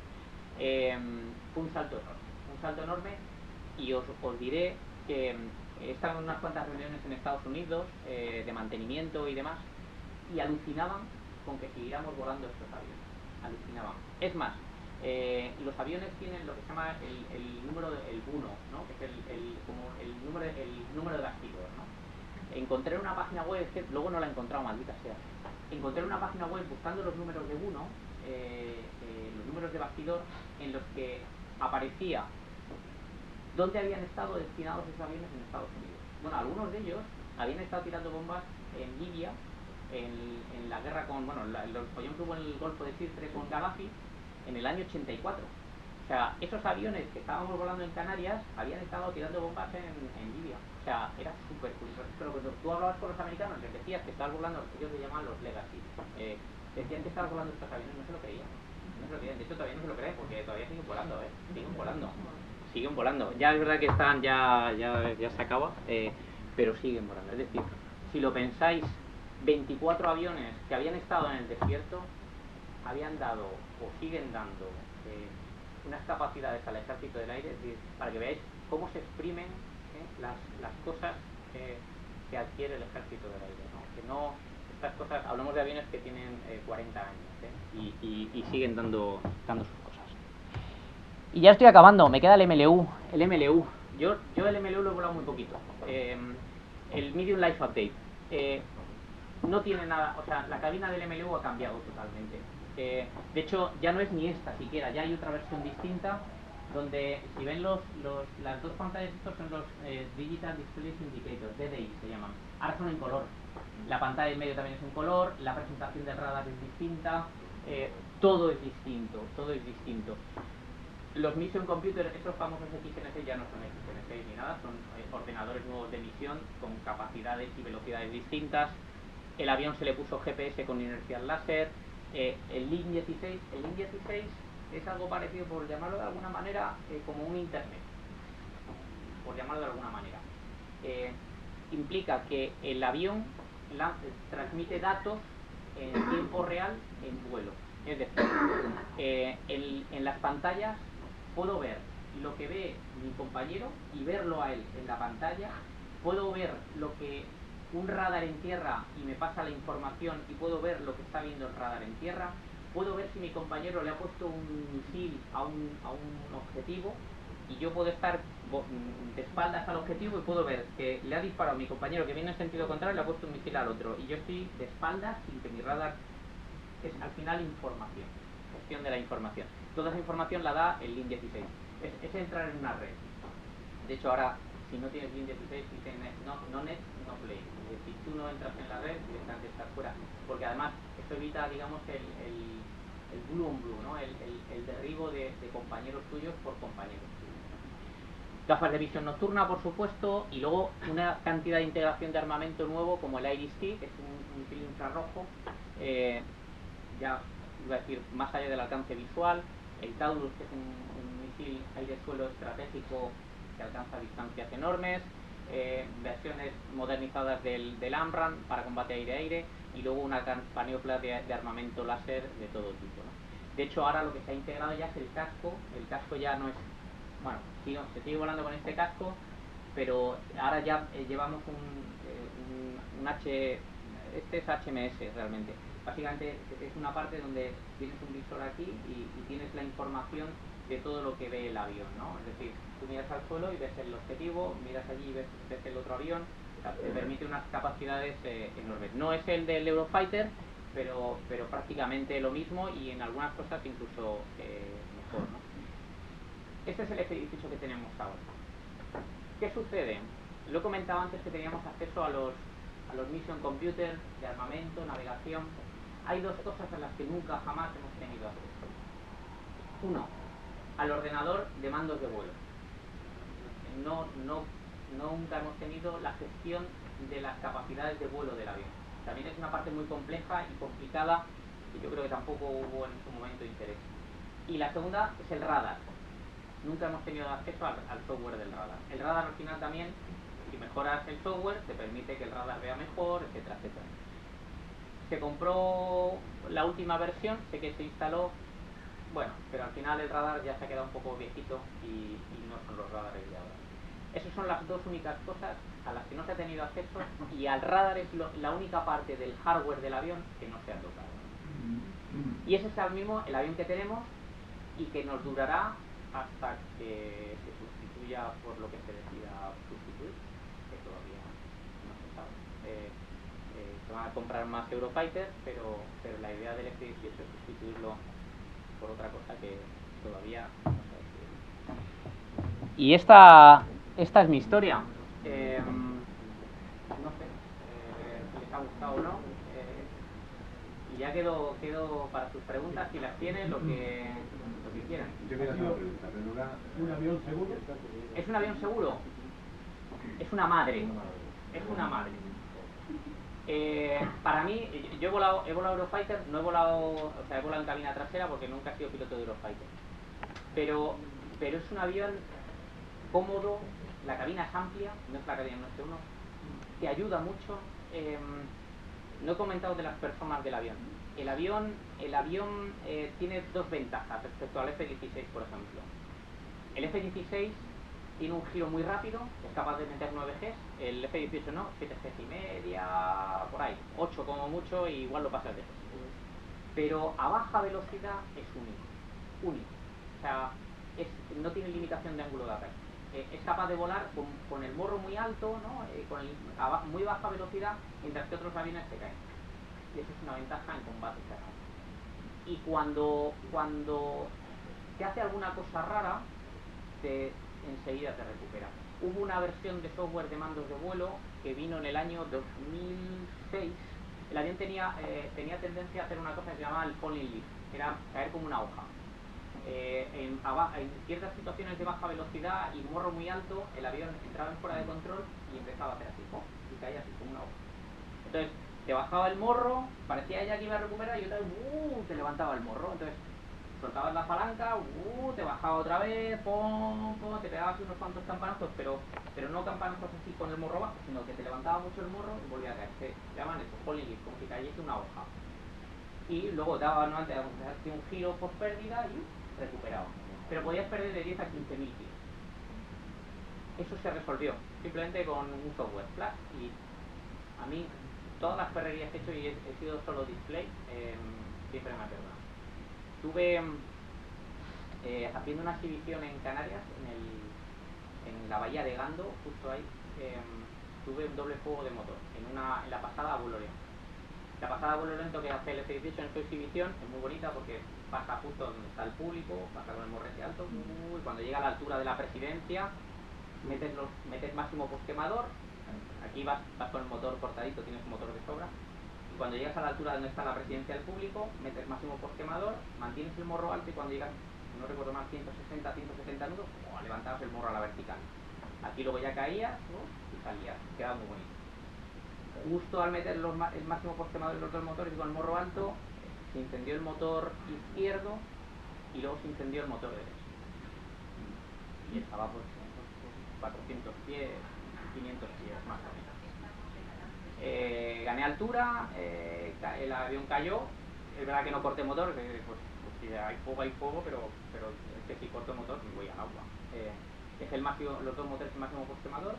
Fue un salto enorme, y os diré que he estado en unas cuantas reuniones en Estados Unidos de mantenimiento y demás, y alucinaban con que siguiéramos volando estos aviones. Alucinaban. Es más, los aviones tienen lo que se llama el número el 1, ¿no? Que es como el número de bastidor, ¿no? Encontré una página web, que luego no la he encontrado, maldita sea. Encontré una página web buscando los números de 1, los números de bastidor, en los que aparecía dónde habían estado destinados esos aviones en Estados Unidos. Bueno, algunos de ellos habían estado tirando bombas en Libia, en la guerra con, bueno, el follón que hubo en el Golfo de Sirte con Gaddafi en el año 84. O sea, esos aviones que estábamos volando en Canarias habían estado tirando bombas en Libia. O sea, era súper curioso. Pero cuando tú hablabas con los americanos, les decías que estabas volando, ellos le llaman los Legacy. Decían que estabas volando estos aviones, no se lo creían. No se lo creían. De hecho, todavía no se lo creen porque todavía siguen volando, siguen volando. Ya es verdad que están, ya se acaba, pero siguen volando. Es decir, si lo pensáis, 24 aviones que habían estado en el desierto habían dado o siguen dando unas capacidades al ejército del aire, es decir, para que veáis cómo se exprimen las cosas que adquiere el ejército del aire, ¿no? Que no, estas cosas, hablamos de aviones que tienen 40 años y siguen dando sus cosas. Y ya estoy acabando, me queda el MLU. El MLU. Yo el MLU lo he volado muy poquito. El Medium Life Update. No tiene nada, o sea, la cabina del MLU ha cambiado totalmente. De hecho, ya no es ni esta siquiera, ya hay otra versión distinta donde, si ven las dos pantallas, estos son los Digital Display Indicators, DDI se llaman. Ahora son en color. La pantalla en medio también es en color, la presentación del radar es distinta, todo es distinto, todo es distinto. Los Mission Computer, esos famosos XNC ya no son XNC ni nada, son ordenadores nuevos de misión con capacidades y velocidades distintas. El avión se le puso GPS con inercial láser. El Link 16 es algo parecido, por llamarlo de alguna manera, como un internet, por llamarlo de alguna manera. Implica que el avión transmite datos en tiempo real en vuelo. Es decir, en las pantallas puedo ver lo que ve mi compañero y verlo a él en la pantalla. Puedo ver lo que un radar en tierra y me pasa la información y puedo ver lo que está viendo el radar en tierra. Puedo ver si mi compañero le ha puesto un misil a un objetivo y yo puedo estar de espaldas al objetivo y puedo ver que le ha disparado a mi compañero que viene en sentido contrario y le ha puesto un misil al otro. Y yo estoy de espaldas sin que mi radar... Es al final información, gestión de la información. Toda esa información la da el Link 16. Es entrar en una red. De hecho, ahora, si no tienes Link 16, dicen no net, no play. Si tú no entras en la red, directamente estás fuera. Porque además, eso evita, digamos, el blue on blue, ¿no? El derribo de compañeros tuyos por compañeros tuyos. Gafas de visión nocturna, por supuesto, y luego una cantidad de integración de armamento nuevo como el Iris-T, que es un misil infrarrojo, ya iba a decir, más allá del alcance visual. El Taurus, que es un misil aire-suelo estratégico que alcanza distancias enormes. Versiones modernizadas del AMRAAM para combate aire-aire, y luego una panoplia de armamento láser de todo tipo, ¿no? De hecho, ahora lo que se ha integrado ya es el casco. El casco ya no es... Bueno, se sigue volando con este casco, pero ahora ya llevamos un H... Este es HMS realmente. Básicamente es una parte donde tienes un visor aquí y tienes la información de todo lo que ve el avión, ¿no? Es decir, tú miras al suelo y ves el objetivo, miras allí y ves el otro avión. O sea, te permite unas capacidades enormes. No es el del Eurofighter, pero prácticamente lo mismo y en algunas cosas incluso mejor, ¿no? Este es el F-18 que tenemos ahora. ¿Qué sucede? Lo he comentado antes que teníamos acceso a los Mission Computer de armamento, navegación. Hay dos cosas a las que nunca jamás hemos tenido acceso. Uno, al ordenador de mandos de vuelo. Nunca hemos tenido la gestión de las capacidades de vuelo del avión. También es una parte muy compleja y complicada que yo creo que tampoco hubo en su momento interés. Y la segunda es el radar. Nunca hemos tenido acceso al software del radar. El radar al final también, si mejoras el software, te permite que el radar vea mejor, etcétera, etcétera. Se compró la última versión, sé que se instaló, bueno, pero al final el radar ya se ha quedado un poco viejito y no son los radares de ahora. Esas son las dos únicas cosas a las que no se ha tenido acceso, y al radar es la única parte del hardware del avión que no se ha tocado. Y ese es ahora mismo el avión que tenemos y que nos durará hasta que se sustituya por lo que se decida sustituir, que todavía no se sabe. Se van a comprar más Eurofighter, pero la idea del F-18 es sustituirlo por otra cosa que todavía no se ha decidido. Y esta es mi historia. No sé si les ha gustado o no. Y ya quedo para sus preguntas, si las tienen, lo que quieran. Yo quería hacer una pregunta, pero ¿Un avión seguro? ¿Es un avión seguro? Es una madre. Es una madre. Para mí, yo he volado Eurofighter, no he volado, he volado en cabina trasera porque nunca he sido piloto de Eurofighter. Pero es un avión cómodo, la cabina es amplia, no es la cabina en F1, te ayuda mucho. No he comentado de las personas del avión. El avión tiene dos ventajas respecto al F-16, por ejemplo. El F-16 tiene un giro muy rápido, es capaz de meter 9 Gs, el F-18 no, 7 Gs y media, por ahí, 8 como mucho, y igual lo pasas de Gs. Pero a baja velocidad es único. O sea, no tiene limitación de ángulo de ataque. Es capaz de volar con el morro muy alto, ¿no? A muy baja velocidad, mientras que otros aviones se caen. Y eso es una ventaja en combate cerrado. Y cuando te hace alguna cosa rara, enseguida te recupera. Hubo una versión de software de mandos de vuelo que vino en el año 2006. El avión tenía tendencia a hacer una cosa que se llamaba el falling leaf, era caer como una hoja. En ciertas situaciones de baja velocidad y morro muy alto, el avión entraba en fuera de control y empezaba a hacer así, ¡pum! Y caía así como una hoja. Entonces te bajaba el morro, parecía ya que iba a recuperar y otra vez te levantaba el morro. Entonces soltabas la palanca, te bajaba otra vez, pom, te pegabas unos cuantos campanazos, pero no campanazos así con el morro bajo, sino que te levantaba mucho el morro y volvía a caer. Se llaman eso, falling leaf, como si cayese una hoja. Y luego daba nuevamente un giro por pérdida y recuperaba. Pero podías perder de 10 a 15.000 kilos. Eso se resolvió simplemente con un software Flash. Y a mí todas las perrerías que he hecho y he sido solo display, siempre me ha perdonado. Estuve haciendo una exhibición en Canarias, en la bahía de Gando, justo ahí. Tuve un doble fuego de motor en la pasada a vuelo lento. La pasada a vuelo lento que hace el F-18 en su exhibición es muy bonita porque pasa justo donde está el público, pasa con el morrete alto, y cuando llega a la altura de la presidencia metes máximo posquemador. Aquí vas con el motor cortadito, tienes un motor de sobra. Y cuando llegas a la altura donde está la presidencia del público, metes máximo posquemador, mantienes el morro alto y cuando llegas, no recuerdo más, 160 nudos, levantabas el morro a la vertical. Aquí luego ya caías, ¿no? Y salías, quedaba muy bonito. Justo al meter el máximo posquemador en los dos motores y con el morro alto, se incendió el motor izquierdo y luego se incendió el motor derecho. Y estaba pues 400 pies, 500 pies más o menos. Gané altura, el avión cayó. Es verdad que no corté motor, pues si hay fuego, pero es que si corto motor me voy al agua. Es los dos motores el máximo posquemador.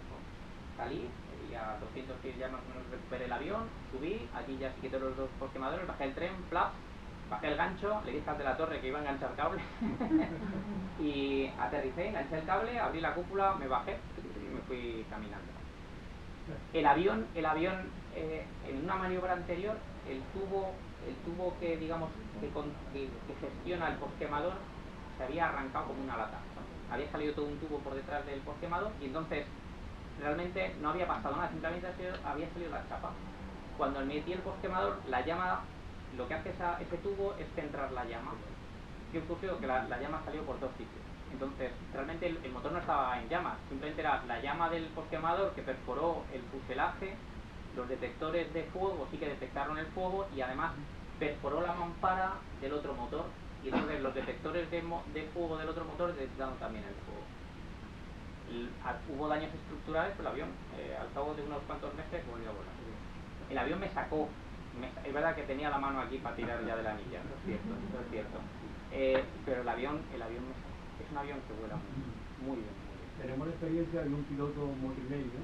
Salí y a 200 pies ya más o menos recuperé el avión, subí, aquí ya sí quité los dos posquemadores, bajé el tren, plaf, bajé el gancho, le dije al de la torre que iba a enganchar cable y aterricé, enganché el cable, abrí la cúpula, me bajé y me fui caminando. El avión en una maniobra anterior, el tubo que digamos que gestiona el posquemador se había arrancado como una lata. Había salido todo un tubo por detrás del posquemador y entonces realmente no había pasado nada, simplemente había salido la chapa. Cuando metí el posquemador, la llama, lo que hace ese tubo es centrar la llama. ¿Qué ocurrió? Que la llama salió por dos sitios. Entonces, realmente el motor no estaba en llamas, simplemente era la llama del posquemador que perforó el fuselaje, los detectores de fuego sí que detectaron el fuego y además perforó la mampara del otro motor y entonces los detectores de fuego del otro motor detectaron también el fuego. Hubo daños estructurales, pero el avión al cabo de unos cuantos meses volvió a volar. El avión me sacó, es verdad que tenía la mano aquí para tirar ya de la anilla, eso es cierto. Pero el avión me sacó. Es un avión que vuela muy bien. Tenemos la experiencia de un piloto madrileño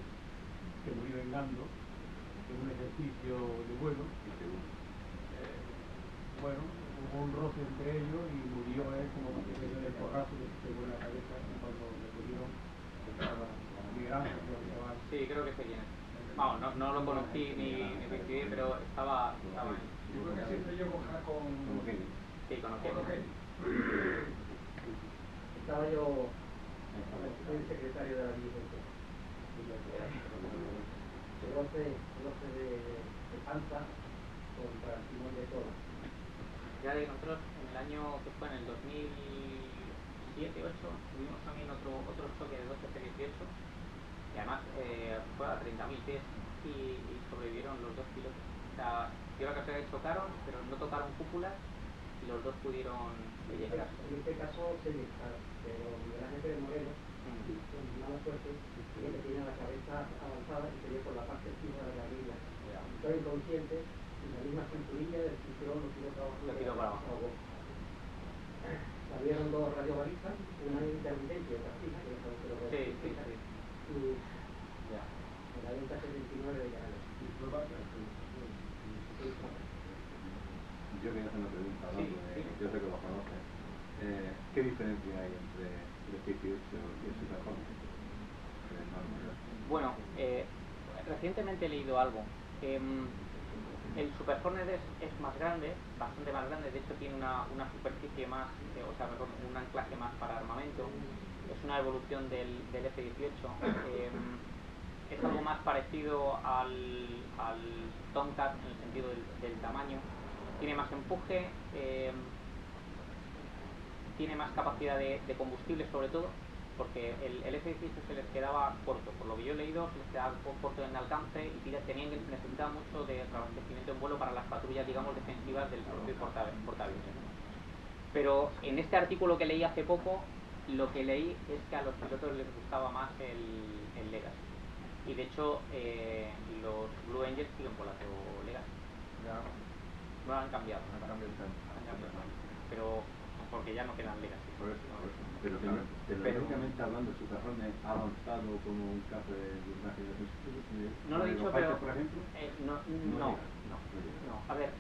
que murió en Gando en un ejercicio de vuelo. Bueno, hubo un roce entre ellos y murió él como consecuencia del porrazo que se pegó en la cabeza cuando le cogieron. Sí, creo que sé quién es. Vamos, no lo conocí ni coincidí, pero estaba ahí. Yo creo que siempre yo con Sí, conocí. Estaba yo, soy secretario de la Vicepresidenta. El 12 de Panza contra el timón de Tola. Ya de nosotros en el año que fue en el 2007-2008 tuvimos también otro choque de 12 F-18 y además fue a 30.000 pies y sobrevivieron los dos pilotos. O sea, yo creo que chocaron, pero no tocaron cúpulas y los dos pudieron llegar. En este caso se dispararon, pero Miguel Ángel Pérez Moreno, con mala suerte, que tenía la cabeza avanzada y se dio por la parte encima de la grilla. Estaba inconsciente y la misma cinturilla del cinturón lo tiró para abajo. Salieron dos radiobalizas, una intermitente y otra fija, que es lo que Sí. Y en la venta 79 de Canales. Yo quería hacer una pregunta, ¿no? Sí. Yo sé que lo conoces. ¿Qué diferencia hay entre el F-18 y el Super Hornet? Bueno, recientemente he leído algo. El Super Hornet es más grande, bastante más grande, de hecho tiene una superficie más, o sea, mejor, un anclaje más para armamento. Es una evolución del F-18. Es algo más parecido al Tomcat en el sentido del tamaño. Tiene más empuje, tiene más capacidad de combustible sobre todo, porque el F-18 se les quedaba corto, por lo que yo he leído, se les quedaba corto en alcance y necesitaban mucho de reabastecimiento en vuelo para las patrullas, digamos, defensivas del propio portaaviones. Pero en este artículo que leí hace poco, lo que leí es que a los pilotos les gustaba más el Legacy. Y de hecho, los Blue Angels siguen volando Legacy. Ya. No lo han cambiado. No cambia el tema. Pero porque ya no quedan Legacy. Por eso. Pero tecnológicamente hablando, el Super Hornet ha avanzado como un caso de blindaje de no lo he dicho, Eurofighter, pero por ejemplo. No. A ver,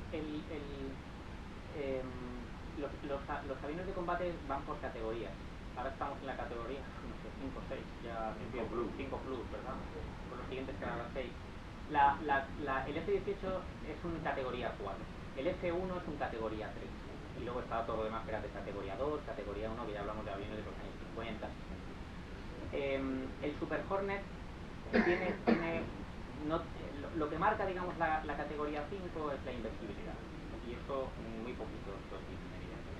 los aviones de combate van por categorías. Ahora estamos en la categoría, no sé, 5 o 6, ya 5 plus, ¿verdad? Por los siguientes quedan las 6. El F-18 es una categoría 4, el F-1 es un categoría 3, y luego está todo lo demás que era de categoría 2, categoría 1, que ya hablamos de aviones de los años 50, 60. El Super Hornet tiene lo que marca, digamos, la categoría 5 es la inversibilidad, y eso muy poquitos lo tienen, evidentemente.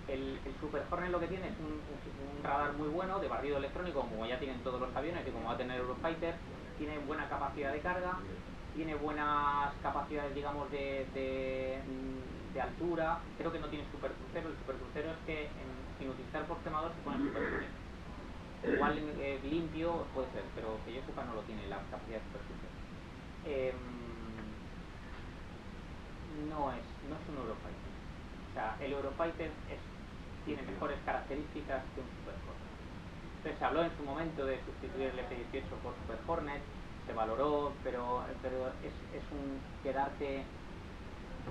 El Super Hornet lo que tiene es un radar muy bueno de barrido electrónico, como ya tienen todos los aviones y como va a tener Eurofighter. Tiene buena capacidad de carga, tiene buenas capacidades, digamos, de altura. Creo que no tiene supercrucero. El supercrucero es que sin utilizar por quemador se pone supercrucero. Igual limpio puede ser, pero que yo sepa no lo tiene la capacidad de supercrucero. No es un Eurofighter. O sea, el Eurofighter tiene mejores características que un Super Hornet. Entonces se habló en su momento de sustituir el F-18 por Super Hornet, se valoró, pero es un quedarte...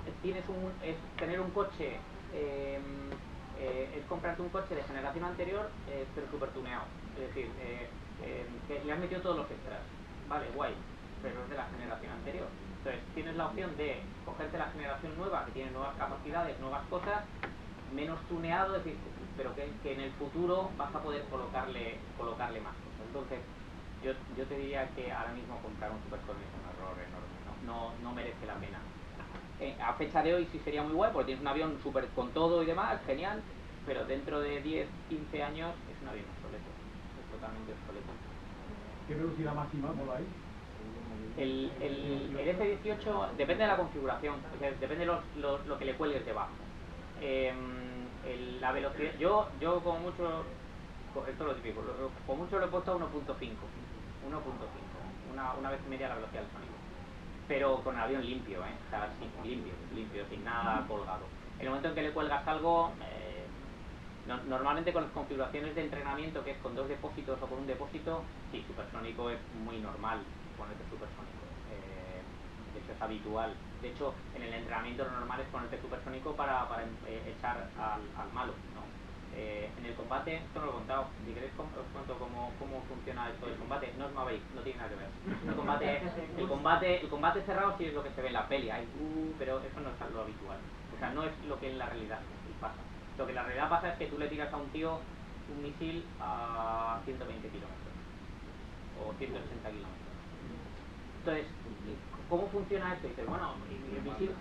es tener un coche, es comprarte un coche de generación anterior, pero super tuneado. Es decir, que le has metido todos los extras. Vale, guay, pero es de la generación anterior. Entonces tienes la opción de cogerte la generación nueva, que tiene nuevas capacidades, nuevas cosas, menos tuneado, es decir, pero que en el futuro vas a poder colocarle más cosas. Entonces yo te diría que ahora mismo comprar un Super Hornet es un error enorme, no merece la pena. A fecha de hoy sí sería muy guay porque tienes un avión super con todo y demás, genial, pero dentro de 10, 15 años es un avión obsoleto, es totalmente obsoleto. ¿Qué velocidad máxima voláis? El F-18 depende de la configuración, o sea, depende de lo que le cuelgues debajo. La velocidad, yo como mucho, esto es lo típico, como mucho lo he puesto a 1.5, una vez y media la velocidad del sonido, pero con el avión limpio, o sea, limpio, sin nada colgado. En el momento en que le cuelgas algo, normalmente con las configuraciones de entrenamiento, que es con 2 depósitos o con un depósito, sí, supersónico es muy normal ponerte supersónico. De hecho es habitual. De hecho, en el entrenamiento lo normal es ponerte supersónico para echar al malo, ¿no? En el combate, esto no lo he contado, si queréis os cuento cómo funciona esto del combate. No os movéis, no tiene nada que ver. El combate cerrado sí es lo que se ve en la peli, pero eso no es lo habitual. O sea, no es lo que en la realidad pasa. Lo que en la realidad pasa es que tú le tiras a un tío un misil a 120 kilómetros o 180 kilómetros. Entonces, ¿cómo funciona esto? Y dices, bueno, el misil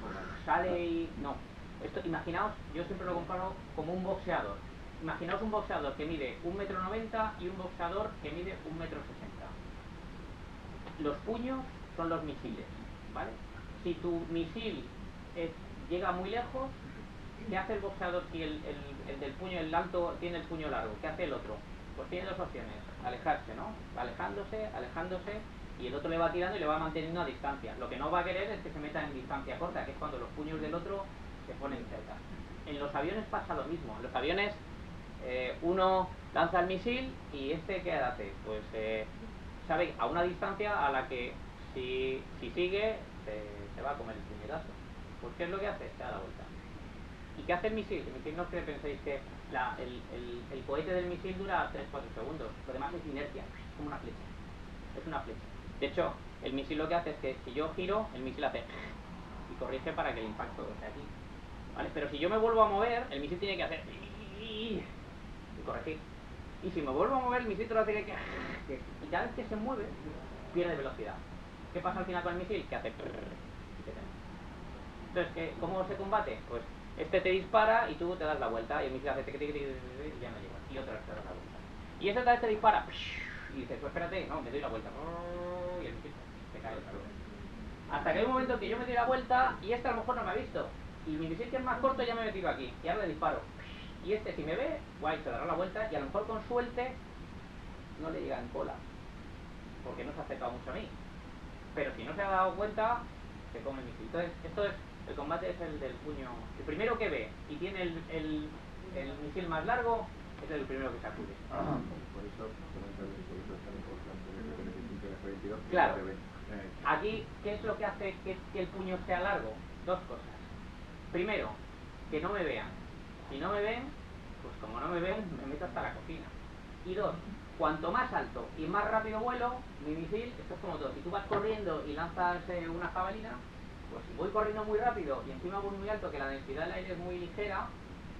sale y... No. Esto, imaginaos, yo siempre lo comparo como un boxeador. Imaginaos un boxeador que mide 1,90 m y un boxeador que mide 1,60 m. Los puños son los misiles, ¿vale? Si tu misil llega muy lejos, ¿qué hace el boxeador si el del puño, el alto, tiene el puño largo? ¿Qué hace el otro? Pues tiene 2 opciones, alejarse, ¿no? Alejándose, y el otro le va tirando y le va manteniendo a distancia. Lo que no va a querer es que se meta en distancia corta, que es cuando los puños del otro se ponen cerca. En los aviones pasa lo mismo. En los aviones uno lanza el misil y ¿qué hace? Pues sabe a una distancia a la que si sigue se va a comer el puñetazo. Pues ¿qué es lo que hace? Se da la vuelta. ¿Y qué hace el misil? El misil no es que penséis que el cohete del misil dura 3-4 segundos. Lo demás es inercia, es como una flecha. Es una flecha. De hecho, el misil lo que hace es que si yo giro, el misil hace y corrige para que el impacto sea aquí. ¿Vale? Pero si yo me vuelvo a mover, el misil tiene que hacer y corregir. Y si me vuelvo a mover, el misil te lo hace que y cada vez que se mueve, pierde velocidad. ¿Qué pasa al final con el misil? Que hace Entonces, ¿cómo se combate? Pues este te dispara y tú te das la vuelta y el misil hace y ya no llega. Y otra vez te das la vuelta. Y ese otra vez te dispara y dices, pues espérate, no, me doy la vuelta. Y el misil se cae otra vez. Hasta que hay un momento que yo me doy la vuelta y este a lo mejor no me ha visto. Y mi misil, que es más corto, ya me he metido aquí. Y ahora le disparo. Y este, si me ve, guay, se dará la vuelta y a lo mejor con suerte no le llega en cola. Porque no se ha acercado mucho a mí. Pero si no se ha dado cuenta, se come el misil. Entonces, esto es, el combate es el del puño. El primero que ve y tiene el misil más largo es el primero que sacude. Por eso es tan importante el F-25 y el F-22. Claro. Aquí, ¿qué es lo que hace que el puño sea largo? Dos cosas. Primero, que no me vean. Si no me ven, pues como no me ven, me meto hasta la cocina. Y dos, cuanto más alto y más rápido vuelo, mi misil, esto es como todo. Si tú vas corriendo y lanzas una jabalina, pues si voy corriendo muy rápido y encima voy muy alto, que la densidad del aire es muy ligera,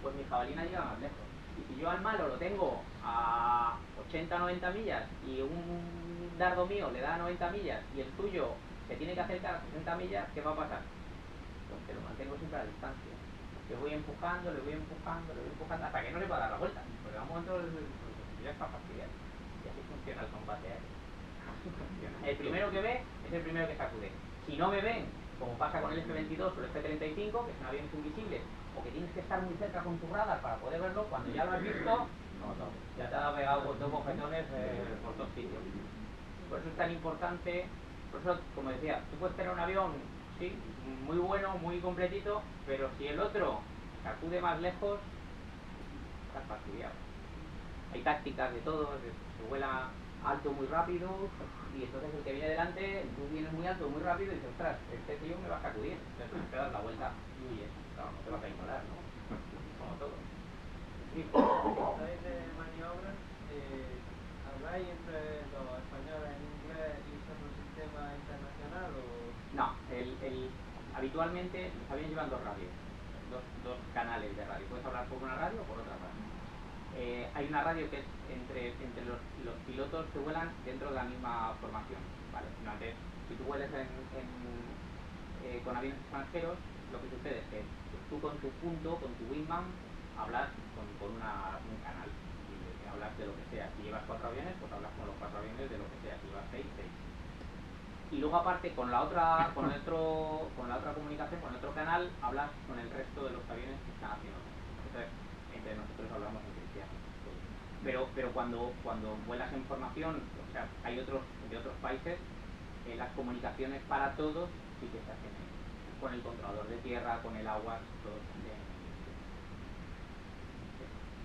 pues mi jabalina llega más lejos. Y si yo al malo lo tengo a 80-90 millas y un dardo mío le da 90 millas y el suyo se tiene que acercar a 60 millas, ¿qué va a pasar? Pues que lo mantengo siempre a distancia. Le voy empujando hasta que no le pueda dar la vuelta. Porque a un momento ya está fastidiado. Y así funciona el combate aéreo. El primero que ve es el primero que sacude. Si no me ven, como pasa con el F-22 o el F-35, que son aviones invisibles, o que tienes que estar muy cerca con tu radar para poder verlo, cuando ya lo has visto, ya te ha pegado con dos bofetones por todos sitios. Por eso es tan importante. Por eso, como decía, tú puedes tener un avión, sí, muy bueno, muy completito, pero si el otro sacude más lejos, estás fastidiado. Hay tácticas de todo, se vuela alto muy rápido y entonces el que viene delante, tú vienes muy alto muy rápido y dices, ostras, este tío me va a sacudir, entonces te das la vuelta y huyes. Claro, no te vas a ignorar, ¿no? Como todo. Sí. ¿Habláis de maniobras? ¿Habláis entre los españoles en inglés y usando un sistema internacional o...? No, habitualmente los aviones llevan dos radios, dos canales de radio. Puedes hablar por una radio o por otra radio. Hay una radio que es entre los pilotos que vuelan dentro de la misma formación, ¿vale? Entonces, si tú vuelas con aviones extranjeros, lo que sucede es que tú con tu punto, con tu wingman, hablas con un canal y hablas de lo que sea. Si llevas 4 aviones, pues hablas con los 4 aviones de lo que sea. Si llevas 6. Y luego aparte con la otra comunicación, con el otro canal, hablas con el resto de los aviones que están haciendo. Entonces, entre nosotros hablamos en cristiano. Pero cuando vuelas en formación, o sea, hay de otros países, las comunicaciones para todos sí que se hacen con el controlador de tierra, con el agua, todo también.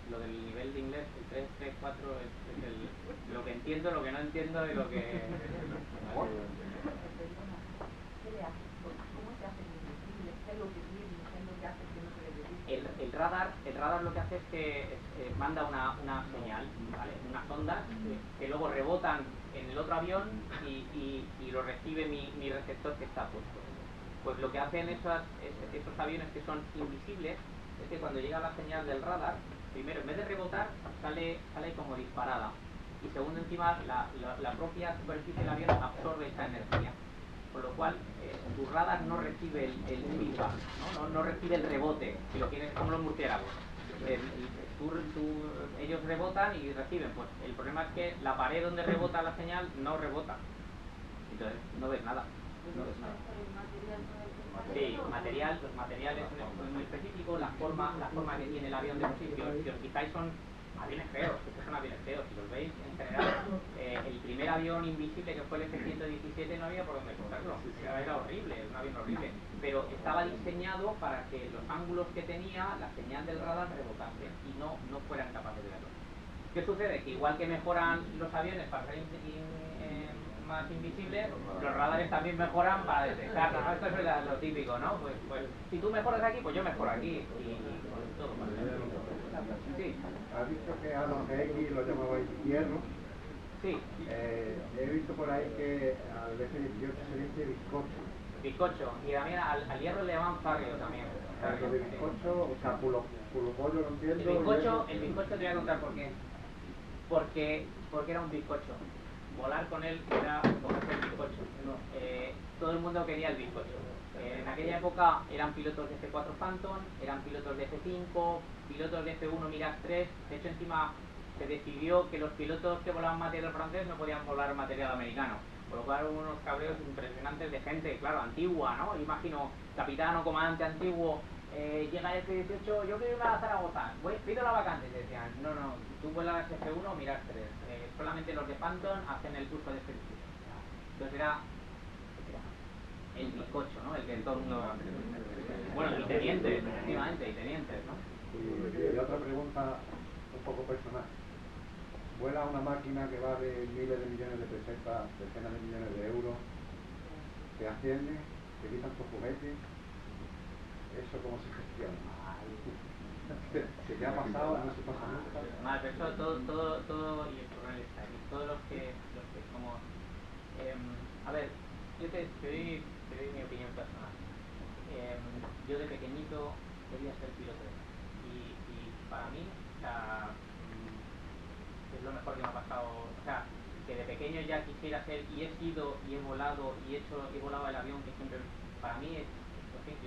Lo del nivel de inglés, el 3, 3, 4 es lo que entiendo, lo que no entiendo y lo que... ¿Cómo se hace invisible? ¿Qué es lo que tiene? ¿Qué es lo que hace que no se le ve? El radar lo que hace es que manda una señal, ¿vale? Unas ondas que luego rebotan en el otro avión y lo recibe mi receptor que está puesto. Pues lo que hacen esos aviones que son invisibles es que cuando llega la señal del radar, primero en vez de rebotar sale como disparada y segundo encima la propia superficie del avión absorbe esa energía, con lo cual tu radar no recibe el feedback, no recibe el rebote, si lo tienes como los murciélagos. Ellos rebotan y reciben, pues el problema es que la pared donde rebota la señal no rebota, entonces no ves nada. Sí, los materiales son muy específicos, la forma que tiene el avión de un sitio. Si os fijáis son aviones feos, estos son aviones feos, si los veis en general, el primer avión invisible que fue el F-117 no había por dónde cogerlo, era horrible, un avión horrible, pero estaba diseñado para que los ángulos que tenía la señal del radar rebotase y no fueran capaces de verlo. ¿Qué sucede? Que igual que mejoran los aviones para ser zonas invisibles, los radares también mejoran para detectarlo, ¿no? Esto es lo típico, ¿no? Pues si tú mejoras aquí, pues yo mejoro aquí, y todo pasa. Sí. Has dicho que a los X lo llamabais hierro. Sí. He visto por ahí que al F-18 se dice bizcocho. Bizcocho, y también al hierro le llaman farrio también. Lo de bizcocho, o sea, pollo lo entiendo. El bizcocho te voy a contar por qué. Porque era un bizcocho. Volar con él era comerse el bizcocho. Todo el mundo quería el bizcocho. En aquella época eran pilotos de F4 Phantom, eran pilotos de F5, pilotos de F1 Mirage 3. De hecho, encima se decidió que los pilotos que volaban material francés no podían volar material americano. Por lo cual hubo unos cabreos impresionantes de gente, claro, antigua, ¿no? Yo imagino, capitán o comandante antiguo, llega el F-18, yo quiero ir a Zaragoza, pido la vacante, y decían, no, tú vuelas F1 o Mirage 3, solamente los de Phantom hacen el curso de F-18. Entonces era el bizcocho, ¿no? El que todo el mundo... Bueno, y tenientes, efectivamente, y tenientes, ¿no? Y otra pregunta un poco personal. Vuela una máquina que vale miles de millones de pesetas, decenas de millones de euros, te asciende, te quitan tus juguetes, ¿eso cómo se gestiona? ¿Se te ha pasado? ¿No se pasa nunca? Mal, pero eso todo, y el coronel está ahí, todos los que somos... a ver, yo te doy mi opinión personal. Yo de pequeñito quería ser piloto y para mí, es lo mejor que me ha pasado, o sea, que de pequeño ya quisiera ser, y he sido, y he volado, y he volado el avión, que siempre, para mí, en fin,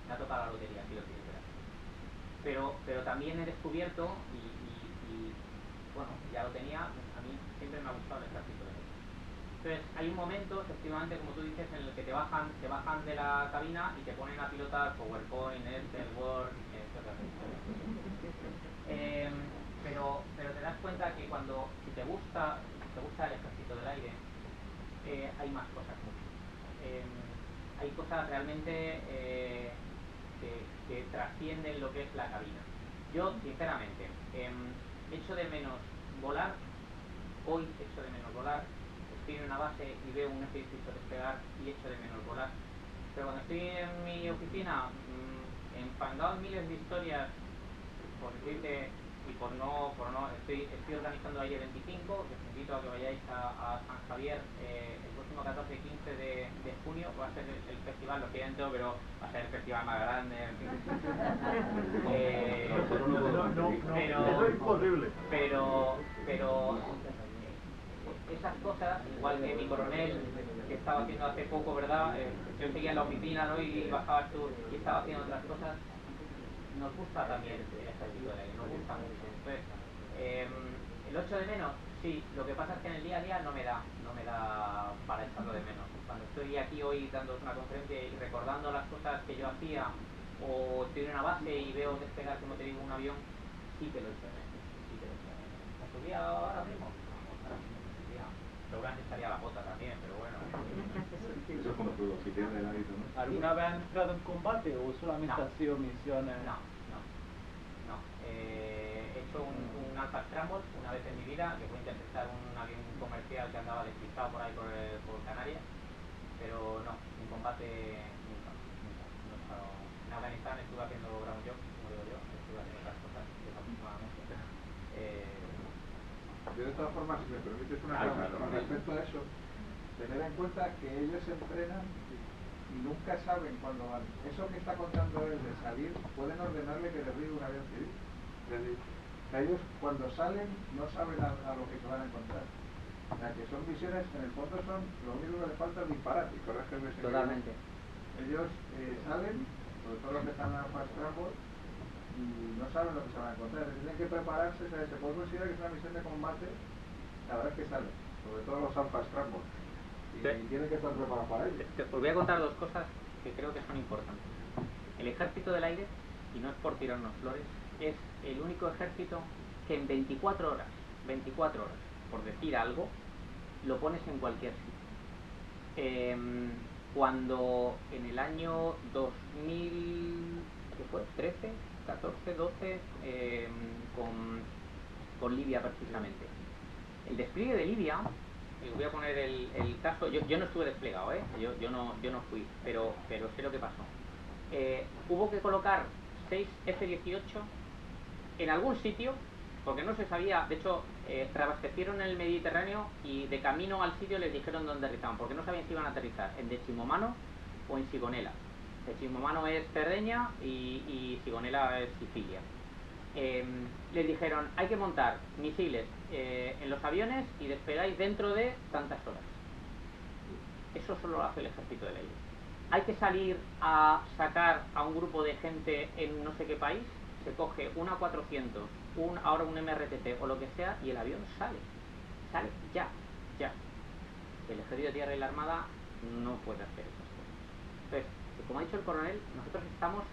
me ha tocado la lotería, tío, pero también he descubierto, y bueno, ya lo tenía, a mí siempre me ha gustado el ejército de ellos. Entonces, hay un momento, efectivamente, como tú dices, en el que te bajan de la cabina y te ponen a pilotar PowerPoint, Excel, Word, etc. Pero te das cuenta que si te gusta el ejército del aire, hay más cosas mucho. Hay cosas realmente que trascienden lo que es la cabina. Yo, sinceramente, echo de menos volar. Hoy echo de menos volar. Estoy en una base y veo un F-18 despegar y echo de menos volar. Pero cuando estoy en mi oficina, enfangado en miles de historias, por decirte, y por no estoy organizando Aire 25, que os invito a que vayáis a San Javier el próximo 14 y 15 de junio. Va a ser el festival, lo siento, pero va a ser el festival más grande, en fin. Eso es imposible. Pero esas cosas, igual que mi coronel, que estaba haciendo hace poco, ¿verdad? Yo seguía en la oficina, ¿no? Y bajabas tú y estaba haciendo otras cosas. Nos gusta también el ejército del aire, nos gusta mucho. Entonces, el 8 de menos, sí, lo que pasa es que en el día a día no me da para echarlo de menos. Cuando estoy aquí hoy dando una conferencia y recordando las cosas que yo hacía, o estoy en una base y veo despegar, como te digo, un avión, sí que lo echo de menos, sí que lo echo de menos. ¿Me subía ahora mismo? Seguramente estaría la bota también, pero bueno. Eso es como todo, si tienes el hábito, ¿no? ¿Alguna vez han entrado en combate o solamente han sido misiones? No. He hecho un Alpha Scramble una vez en mi vida, que fue interceptar un avión comercial que andaba despistado por ahí por Canarias, pero no, en combate nunca. En Afganistán estuve haciendo ground job, como digo yo, estuve haciendo otras cosas, desafortunadamente. Yo de todas formas, si me permites una cosa con respecto a eso, tener en cuenta que ellos se entrenan y nunca saben cuándo van. Eso que está contando él de salir, pueden ordenarle que derribe un avión civil. Es decir, que ellos cuando salen no saben a lo que se van a encontrar. O sea, que son misiones, en el fondo son, lo único que les falta es disparar, y corrégeme si Totalmente. ellos salen, sobre todo los que están a Fast Scramble, y no saben lo que se van a encontrar. Tienen que prepararse, se puede considerar que es una misión de combate cada vez que salen, sobre todo los Alpha Scramble. Y tienen que estar preparados para ello. Os voy a contar dos cosas que creo que son importantes. El ejército del aire, y no es por tirarnos flores, es el único ejército que en 24 horas, por decir algo, lo pones en cualquier sitio. Cuando en el año 2000, ¿qué fue? 13, 14, 12, con Libia precisamente. El despliegue de Libia os voy a poner el caso. Yo no estuve desplegado, yo no fui, pero sé lo que pasó. Hubo que colocar 6 F-18 en algún sitio, porque no se sabía. De hecho, reabastecieron en el Mediterráneo y de camino al sitio les dijeron dónde aterrizaban, porque no sabían si iban a aterrizar en Decimomano o en Sigonella. Decimomano es Cerdeña y Sigonella es Sicilia. Les dijeron, hay que montar misiles en los aviones y despegáis dentro de tantas horas. Eso solo lo hace el ejército de leyes. Hay que salir a sacar a un grupo de gente en no sé qué país, se coge una 400, ahora un MRTT o lo que sea, y el avión sale ya. El ejército de tierra y la armada no puede hacer esas cosas. Entonces, como ha dicho el coronel, nosotros estamos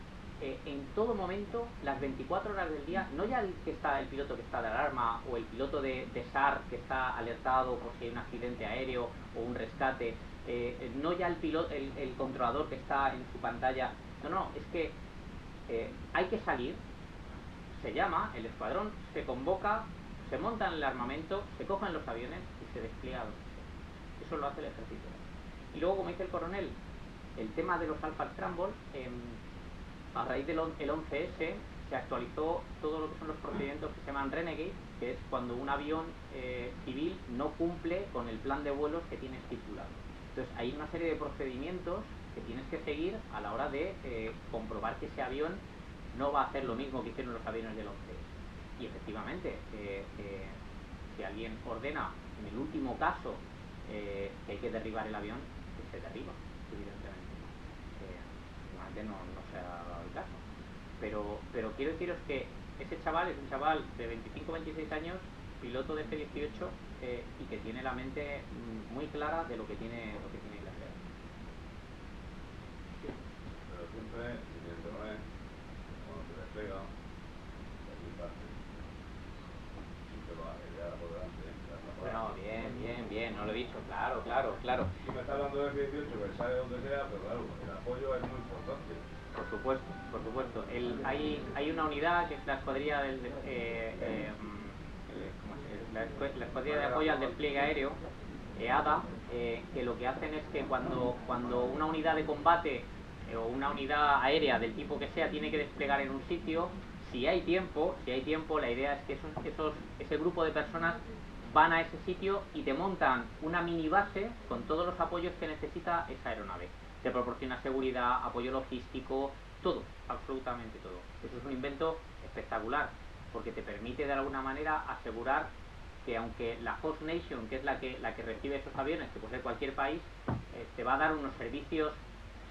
en todo momento, las 24 horas del día, no ya el piloto que está de alarma o el piloto de SAR que está alertado por si hay un accidente aéreo o un rescate, no ya el controlador que está en su pantalla, no, es que hay que salir, se llama, el escuadrón se convoca, se montan el armamento, se cogen los aviones y se despliega donde sea. Eso lo hace el ejército. Y luego, como dice el coronel, el tema de los Alpha Scramble, a raíz del 11S se actualizó todo lo que son los procedimientos que se llaman Renegade, que es cuando un avión civil no cumple con el plan de vuelos que tiene estipulado. Entonces hay una serie de procedimientos que tienes que seguir a la hora de comprobar que ese avión no va a hacer lo mismo que hicieron los aviones del 11S. Y efectivamente, si alguien ordena, en el último caso, que hay que derribar el avión, que se derriba, evidentemente. No se ha dado el caso, pero quiero deciros que ese chaval es un chaval de 25-26 años, piloto de F-18, y que tiene la mente muy clara de lo que tiene que hacer. Sí. Pero siempre, teniendo cuando se desplega, aquí parte, siempre va a por delante. Bueno, bien, no lo he dicho, claro. Si me está hablando de F-18, que sale donde sea, pero claro, el apoyo es muy importante. Por supuesto. Hay una unidad que es la escuadrilla la escuadrilla de apoyo al despliegue aéreo, EADA, que lo que hacen es que cuando una unidad de combate o una unidad aérea del tipo que sea tiene que desplegar en un sitio, si hay tiempo, la idea es que ese grupo de personas van a ese sitio y te montan una mini base con todos los apoyos que necesita esa aeronave. Te proporciona seguridad, apoyo logístico, todo, absolutamente todo. Eso es un invento espectacular, porque te permite de alguna manera asegurar que aunque la host nation, que es la que recibe esos aviones, que puede ser cualquier país, te va a dar unos servicios,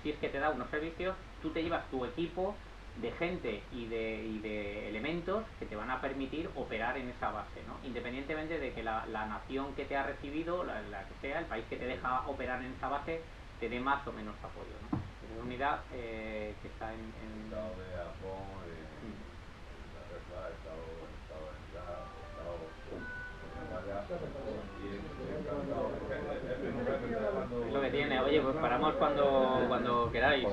si es que te da unos servicios, tú te llevas tu equipo de gente y de elementos que te van a permitir operar en esa base, ¿no? Independientemente de que la nación que te ha recibido, la que sea, el país que te deja operar en esa base, te dé más o menos apoyo, ¿no? Es una unidad que está en... Estado de Japón, la Refa, estado en Irak, estado es lo que tiene. Oye, pues paramos cuando queráis.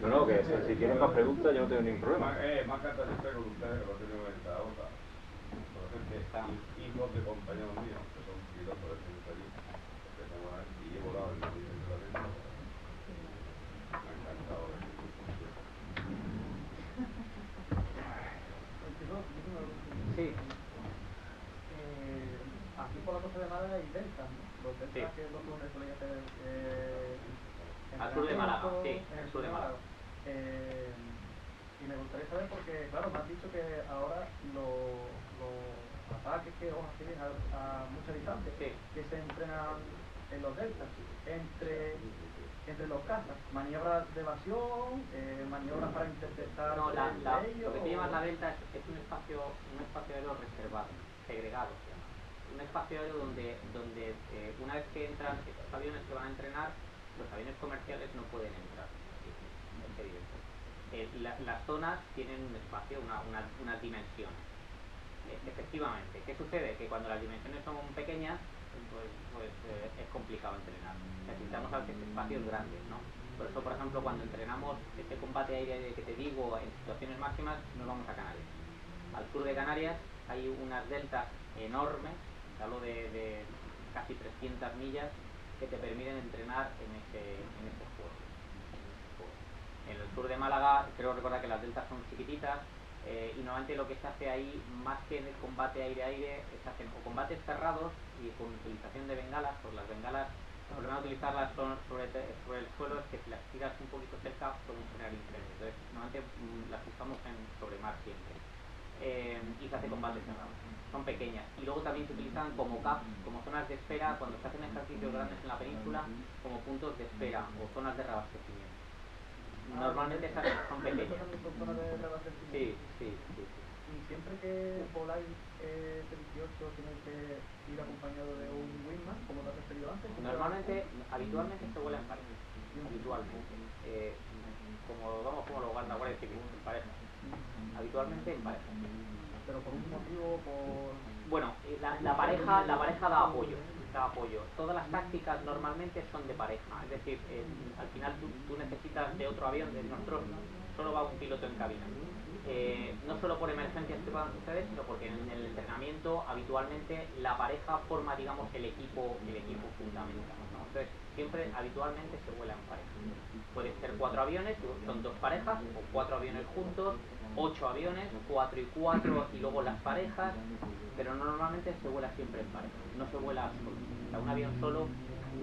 No, que si quieren más preguntas yo no tengo ningún problema. Más cartas siempre con ustedes, que lo tenemos en esta otra. Por ejemplo, hijos de compañeros míos, que son pilotos de centro allí, que tengo ahí, y he volado en la vida de la misma. Me ha encantado de Sí. Aquí por la costa de Málaga hay deltas, ¿no? Los deltas que los hombres suelen hacer al sur de Málaga, sí, al sur de Málaga. Y me gustaría saber porque, claro, me han dicho que ahora los ataques que os hacen a mucha distancia, que se entrenan en los deltas, entre los cazas, maniobras de evasión, maniobras para interceptar. No, lo que te llamas la delta es un espacio aéreo reservado, segregado, se llama. Un espacio aéreo donde una vez que entran estos aviones que van a entrenar, los aviones comerciales no pueden entrar. Es evidente. Las zonas tienen un espacio, unas dimensiones. Efectivamente, ¿qué sucede? Que cuando las dimensiones son pequeñas, pues es complicado entrenar. Necesitamos a veces espacios grandes, ¿no? Por eso, por ejemplo, cuando entrenamos este combate aéreo que te digo en situaciones máximas, nos vamos a Canarias. Al sur de Canarias hay unas deltas enormes, hablo de casi 300 millas que te permiten entrenar en ese juego. En el sur de Málaga, creo recordar que las deltas son chiquititas, y normalmente lo que se hace ahí, más que en el combate aire-aire, se hacen o combates cerrados y con utilización de bengalas, pues las bengalas, el problema de utilizarlas sobre el suelo es que si las tiras un poquito cerca pueden generar incendios. Entonces, normalmente las usamos sobre mar siempre. Y se hace combate cerrado. Son pequeñas. Y luego también se utilizan como caps, como zonas de espera, cuando se hacen ejercicios grandes en la península, como puntos de espera o zonas de reabastecimiento. Normalmente esas son pequeñas. Sí. Y siempre que voláis 18 tenéis que ir acompañado de un wingman, como te has referido antes. Habitualmente se vuela en pareja. Habitualmente. Como los guardias civiles, en pareja. Habitualmente en pareja. Pero por un motivo, Bueno, la pareja da apoyo. Todas las tácticas normalmente son de pareja, es decir, al final tú necesitas de otro avión. Nosotros solo va un piloto en cabina, no solo por emergencias que puedan suceder, sino porque en el entrenamiento habitualmente la pareja forma, digamos, el equipo fundamental, ¿no? Entonces siempre habitualmente se vuela en pareja. Puede ser 4 aviones, son 2 parejas, o 4 aviones juntos, 8 aviones, 4 y 4 y luego las parejas, pero normalmente se vuela siempre en pareja, no se vuela solo. O sea, un avión solo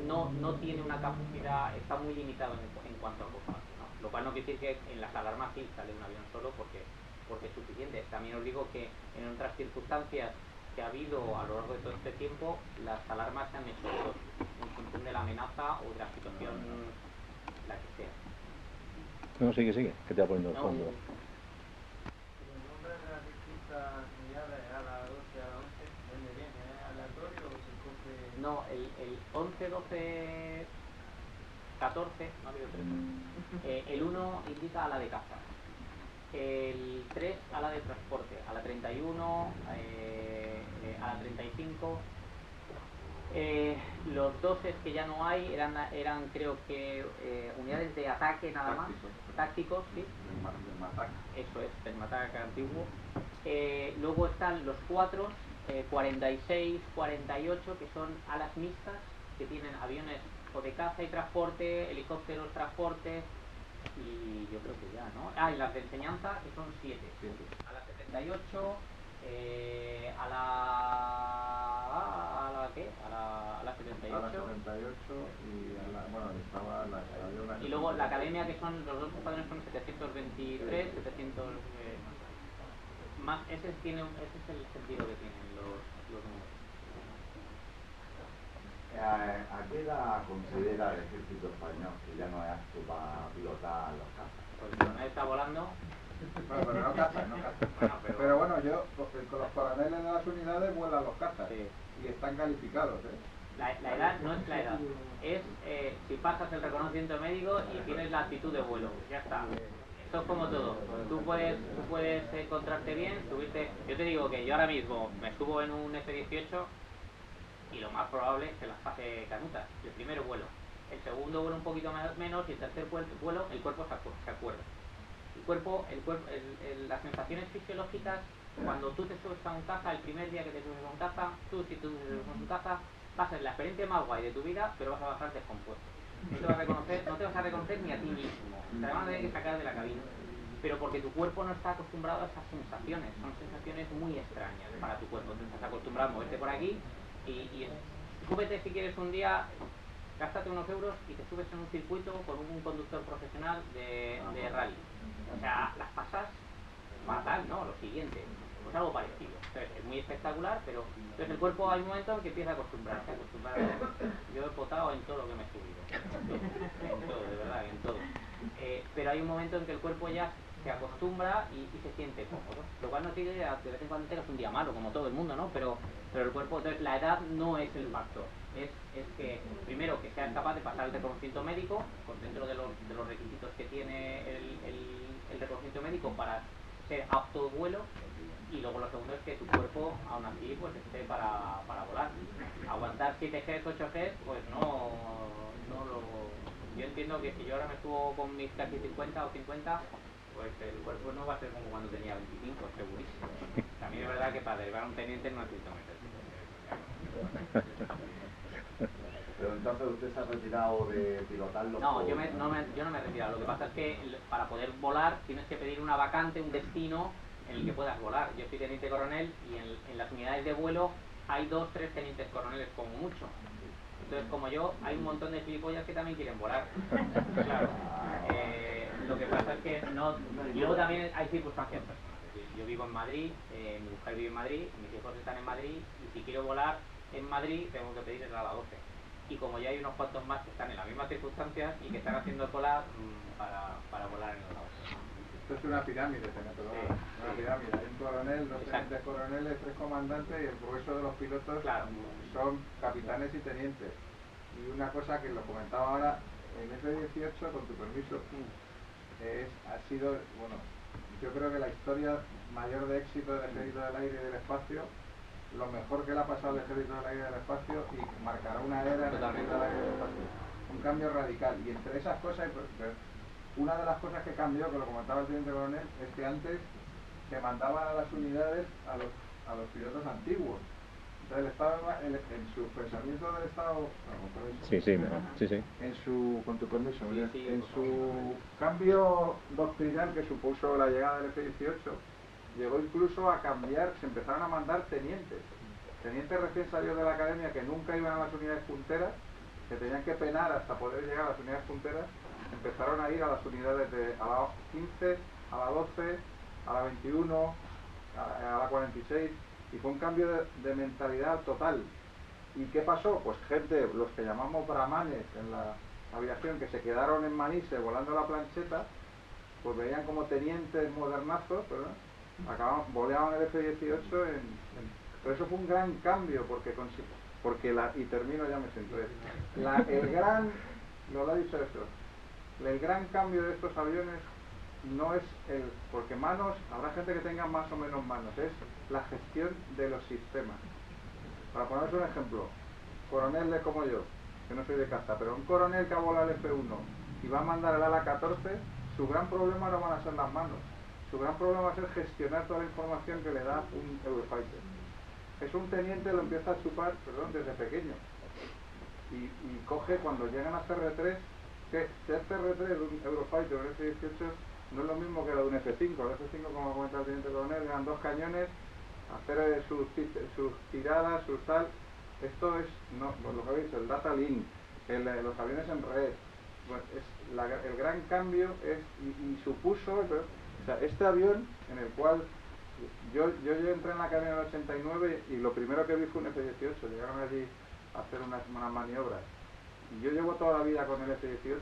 no tiene una capacidad, está muy limitado en cuanto a cosas, ¿no? Lo cual no quiere decir que en las alarmas sí sale un avión solo porque es suficiente. También os digo que en otras circunstancias que ha habido a lo largo de todo este tiempo, las alarmas se han hecho dos, en función de la amenaza o de la situación, la que sea. No, sigue, que te va poniendo el fondo. El nombre de las distintas unidades a la 12 y a la 11, ¿dónde viene? ¿Es aleatorio o se coge? No, el 11, 12, 14, no ha habido 13. El 1 indica ala de caza. El 3 ala de transporte, a la 31, a la 35. Los 12 que ya no hay eran creo que unidades de ataque nada más, tácticos, sí. Eso es, el Matac antiguo. Luego están los 4, 46, 48, que son alas mixtas, que tienen aviones o de caza y transporte, helicópteros, transporte, y yo creo que ya, ¿no? Y las de enseñanza, que son 7. A la 78, a la ¿qué? A la 78. A la 78 y estaba la y luego la academia, que son los dos escuadrones, son 723, 700 más. Ese es el sentido que tienen los números. ¿A qué edad considera el ejército español que ya no es apto para pilotar los cazas? Pues cuando nadie está volando. Bueno, pero no cazan. Bueno, pero bueno, con los coroneles de las unidades vuelan los cazas, sí. Y están calificados, ¿eh? La edad no es la edad, es si pasas el reconocimiento médico y tienes la actitud de vuelo, ya está. Esto es como todo, tú puedes encontrarte bien, subirte. Yo te digo que yo ahora mismo me subo en un F-18 y lo más probable es que las pase canutas. El primero vuelo, el segundo vuelo un poquito menos y el tercer vuelo el cuerpo se acuerda. Las sensaciones fisiológicas, cuando tú te subes a un caza, el primer día que te subes a un caza, si tú te subes a un caza, vas a ser la experiencia más guay de tu vida, pero vas a bajar descompuesto. No te vas a reconocer ni a ti mismo, te van a tener que sacar de la cabina. Pero porque tu cuerpo no está acostumbrado a esas sensaciones, son sensaciones muy extrañas para tu cuerpo. Tú estás acostumbrado a moverte por aquí y súbete si quieres un día, gástate unos euros y te subes en un circuito con un conductor profesional de rally. O sea, las pasas fatal, ¿no? Lo siguiente, pues algo parecido. Entonces, es muy espectacular, pero entonces el cuerpo hay un momento en que empieza a acostumbrarse. Yo he potado en todo lo que me he subido, en todo, de verdad, en todo. Pero hay un momento en que el cuerpo ya se acostumbra y se siente cómodo, lo cual no tiene de vez en cuando tengas un día malo, como todo el mundo, ¿no? Pero el cuerpo, entonces la edad no es el factor, es que primero que seas capaz de pasar el reconocimiento médico, por dentro de los requisitos que tiene el reconocimiento médico para ser apto de vuelo, y luego lo segundo es que tu cuerpo aún así pues esté para volar. Aguantar 7 Gs, 8 Gs, pues no lo... Yo entiendo que si yo ahora me subo con mis casi 50 o 50, pues el cuerpo no va a ser como cuando tenía 25, segurísimo. También es verdad que para derivar un teniente no necesito meterse. Pero entonces usted se ha retirado de pilotarlo. No, yo no me he retirado. Lo que pasa es que para poder volar tienes que pedir una vacante, un destino en el que puedas volar. Yo soy teniente coronel y en las unidades de vuelo hay 2, 3 tenientes coroneles como mucho. Entonces, como yo, hay un montón de gilipollas que también quieren volar. Claro. Lo que pasa es que no... Y luego también hay circunstancias personales. Yo vivo en Madrid, mi mujer vive en Madrid, mis hijos están en Madrid, y si quiero volar en Madrid tengo que pedir el ala 12. Y como ya hay unos cuantos más que están en las mismas circunstancias y que están haciendo cola para volar en el ala 12. Esto es una pirámide, una pirámide. Hay un coronel, 2 tenientes coroneles, 3 comandantes y el grueso de los pilotos son capitanes y tenientes. Y una cosa que lo comentaba ahora, en F-18, con tu permiso, ha sido, bueno, yo creo que la historia mayor de éxito del Ejército del Aire y del Espacio, lo mejor que le ha pasado al Ejército del Aire y del Espacio, y marcará una era en el Ejército del Aire y del Espacio. Un cambio radical. Y entre esas cosas, una de las cosas que cambió, que lo comentaba el teniente coronel, es que antes se mandaban a las unidades a los pilotos antiguos. Entonces el Estado, en su pensamiento del Estado, en su, con tu permiso, en su cambio doctrinal que supuso la llegada del F-18, llegó incluso a cambiar, se empezaron a mandar tenientes recién salidos de la academia que nunca iban a las unidades punteras, que tenían que penar hasta poder llegar a las unidades punteras, empezaron a ir a las unidades a la 15, a la 12, a la 21, a la 46, y fue un cambio de mentalidad total. ¿Y qué pasó? Pues gente, los que llamamos brahmanes en la aviación, que se quedaron en Manise volando la plancheta, pues veían como tenientes modernazos, ¿verdad? Voleaban el F-18 pero eso fue un gran cambio, y termino, ya me siento, no lo ha dicho eso, el gran cambio de estos aviones no es porque manos, habrá gente que tenga más o menos manos, es la gestión de los sistemas. Para poneros un ejemplo, coroneles como yo, que no soy de caza, pero un coronel que ha volado el F-1 y va a mandar el ala 14, su gran problema no van a ser las manos, su gran problema va a ser gestionar toda la información que le da un Eurofighter. Es un teniente, lo empieza a chupar, desde pequeño, y coge cuando llegan a CR3, que CR3 de un Eurofighter o un F-18 no es lo mismo que lo de un F-5. El F-5, como ha comentado el teniente coronel, le dan 2 cañones, hacer sus tiradas, sus tal. Esto es, lo que habéis dicho, el data link, los aviones en red. Bueno, el gran cambio es, y supuso, este avión en el cual yo entré en la academia en el 89 y lo primero que vi fue un F-18, llegaron allí a hacer unas maniobras. Y yo llevo toda la vida con el F-18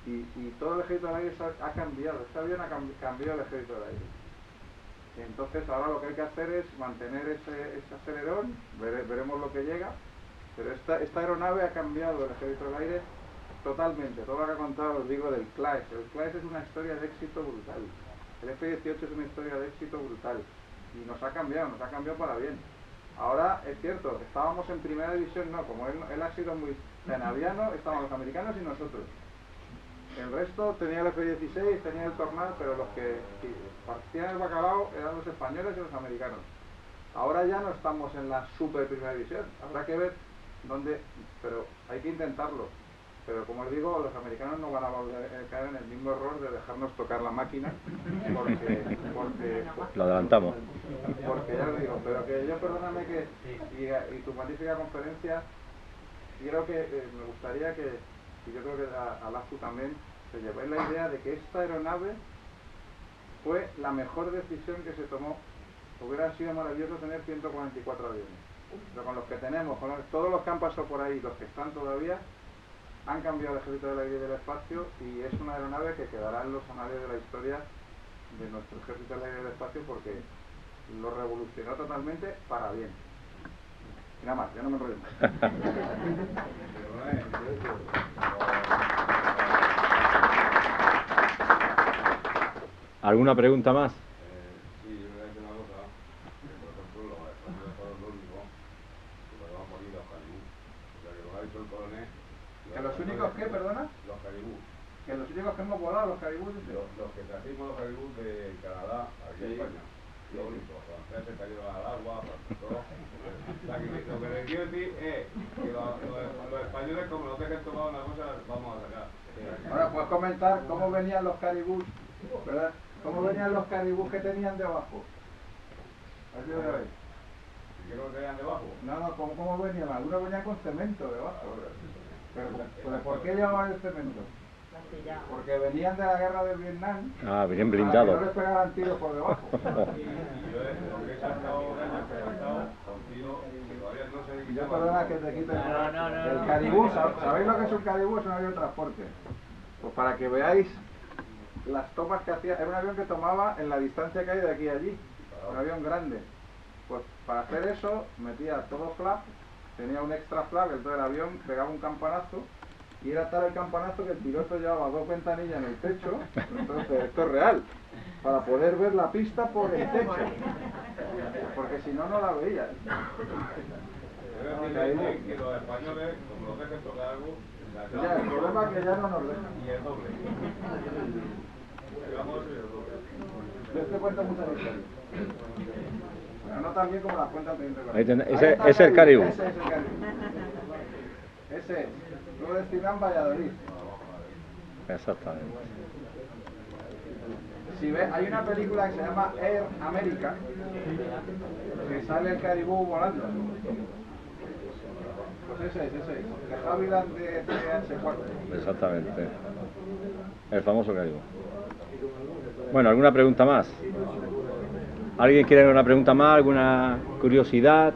y todo el Ejército del Aire ha cambiado, este avión ha cambiado el Ejército del Aire. Entonces ahora lo que hay que hacer es mantener ese acelerón, veremos lo que llega, pero esta aeronave ha cambiado el Ejército del Aire totalmente. Todo lo que ha contado os digo del CLAES. El CLAES es una historia de éxito brutal. El F-18 es una historia de éxito brutal y nos ha cambiado para bien. Ahora es cierto, estábamos en primera división, no, como él ha sido muy canaviano, estaban los americanos y nosotros. El resto tenía el F-16, tenía el Tornado, pero los que partían el bacalao eran los españoles y los americanos. Ahora ya no estamos en la super primera división, habrá que ver dónde, pero hay que intentarlo. Pero como os digo, los americanos no van a caer en el mismo error de dejarnos tocar la máquina, porque lo adelantamos. Porque ya lo digo, pero que yo perdóname y tu magnífica conferencia, quiero que me gustaría que, y yo creo que a Lazu también, se llevéis la idea de que esta aeronave fue la mejor decisión que se tomó. Hubiera sido maravilloso tener 144 aviones, pero con los que tenemos, todos los que han pasado por ahí, los que están todavía, han cambiado el Ejército del Aire y del Espacio, y es una aeronave que quedará en los anales de la historia de nuestro Ejército del Aire y del Espacio, porque lo revolucionó totalmente para bien. Y nada más, ya no me enrollo más. ¿Alguna pregunta más? Sí, yo voy a decir una cosa, que por ejemplo los españoles fueron los únicos que nos vamos a morir los caribú. O sea, que lo ha dicho el coronel. ¿Que los únicos qué, perdona? Los caribú. Que los únicos que hemos volado, los caribú. Los que trajimos los caribú de Canadá, aquí en España. Los únicos. Los franceses cayeron al agua, todo. O sea, que lo que les quiero decir es que los españoles, como nos dejen tomar una cosa, vamos a sacar. Ahora, ¿puedes comentar cómo venían los caribús, verdad? ¿Cómo venían los caribús que tenían debajo? ¿Has ido a ver? ¿Qué lo tenían debajo? No, ¿cómo venían? Algunos venían con cemento debajo. Pero ¿por qué llevaban el cemento? Porque venían de la guerra de Vietnam. Ah, bien Para blindado. que no les pegaran tiros por debajo. Y yo, lo que he saltado con tiros que todavía no sé. Y yo, perdona que te quite No. el caribú. ¿Sabéis lo que es un caribú? Es un avión de transporte. Pues para que veáis las tomas que hacía. Era un avión que tomaba en la distancia que hay de aquí a allí. Un avión grande. Pues para hacer eso metía todo flap, tenía un extra flap, entonces el avión pegaba un campanazo y era tal el campanazo que el piloto llevaba 2 ventanillas en el techo, entonces esto es real, para poder ver la pista por el techo, porque si no, no la veías. Que los españoles, como nos dejen tocar algo, Ya, el problema es que ya no nos dejan. y el doble. Digamos, y el doble. Yo te cuento muchas historias. Pero no tan bien como las cuentas de Internet. Ahí ese es el caribú. Ese es el caribú. Ese es. Luego destinado en Valladolid. Exactamente. Si ves, hay una película que se llama Air America, que sale el caribú volando. Pues ese es. El Havilland de TH4. Exactamente. El famoso caribú. Bueno, ¿alguna pregunta más? ¿Alguien quiere una pregunta más? ¿Alguna curiosidad?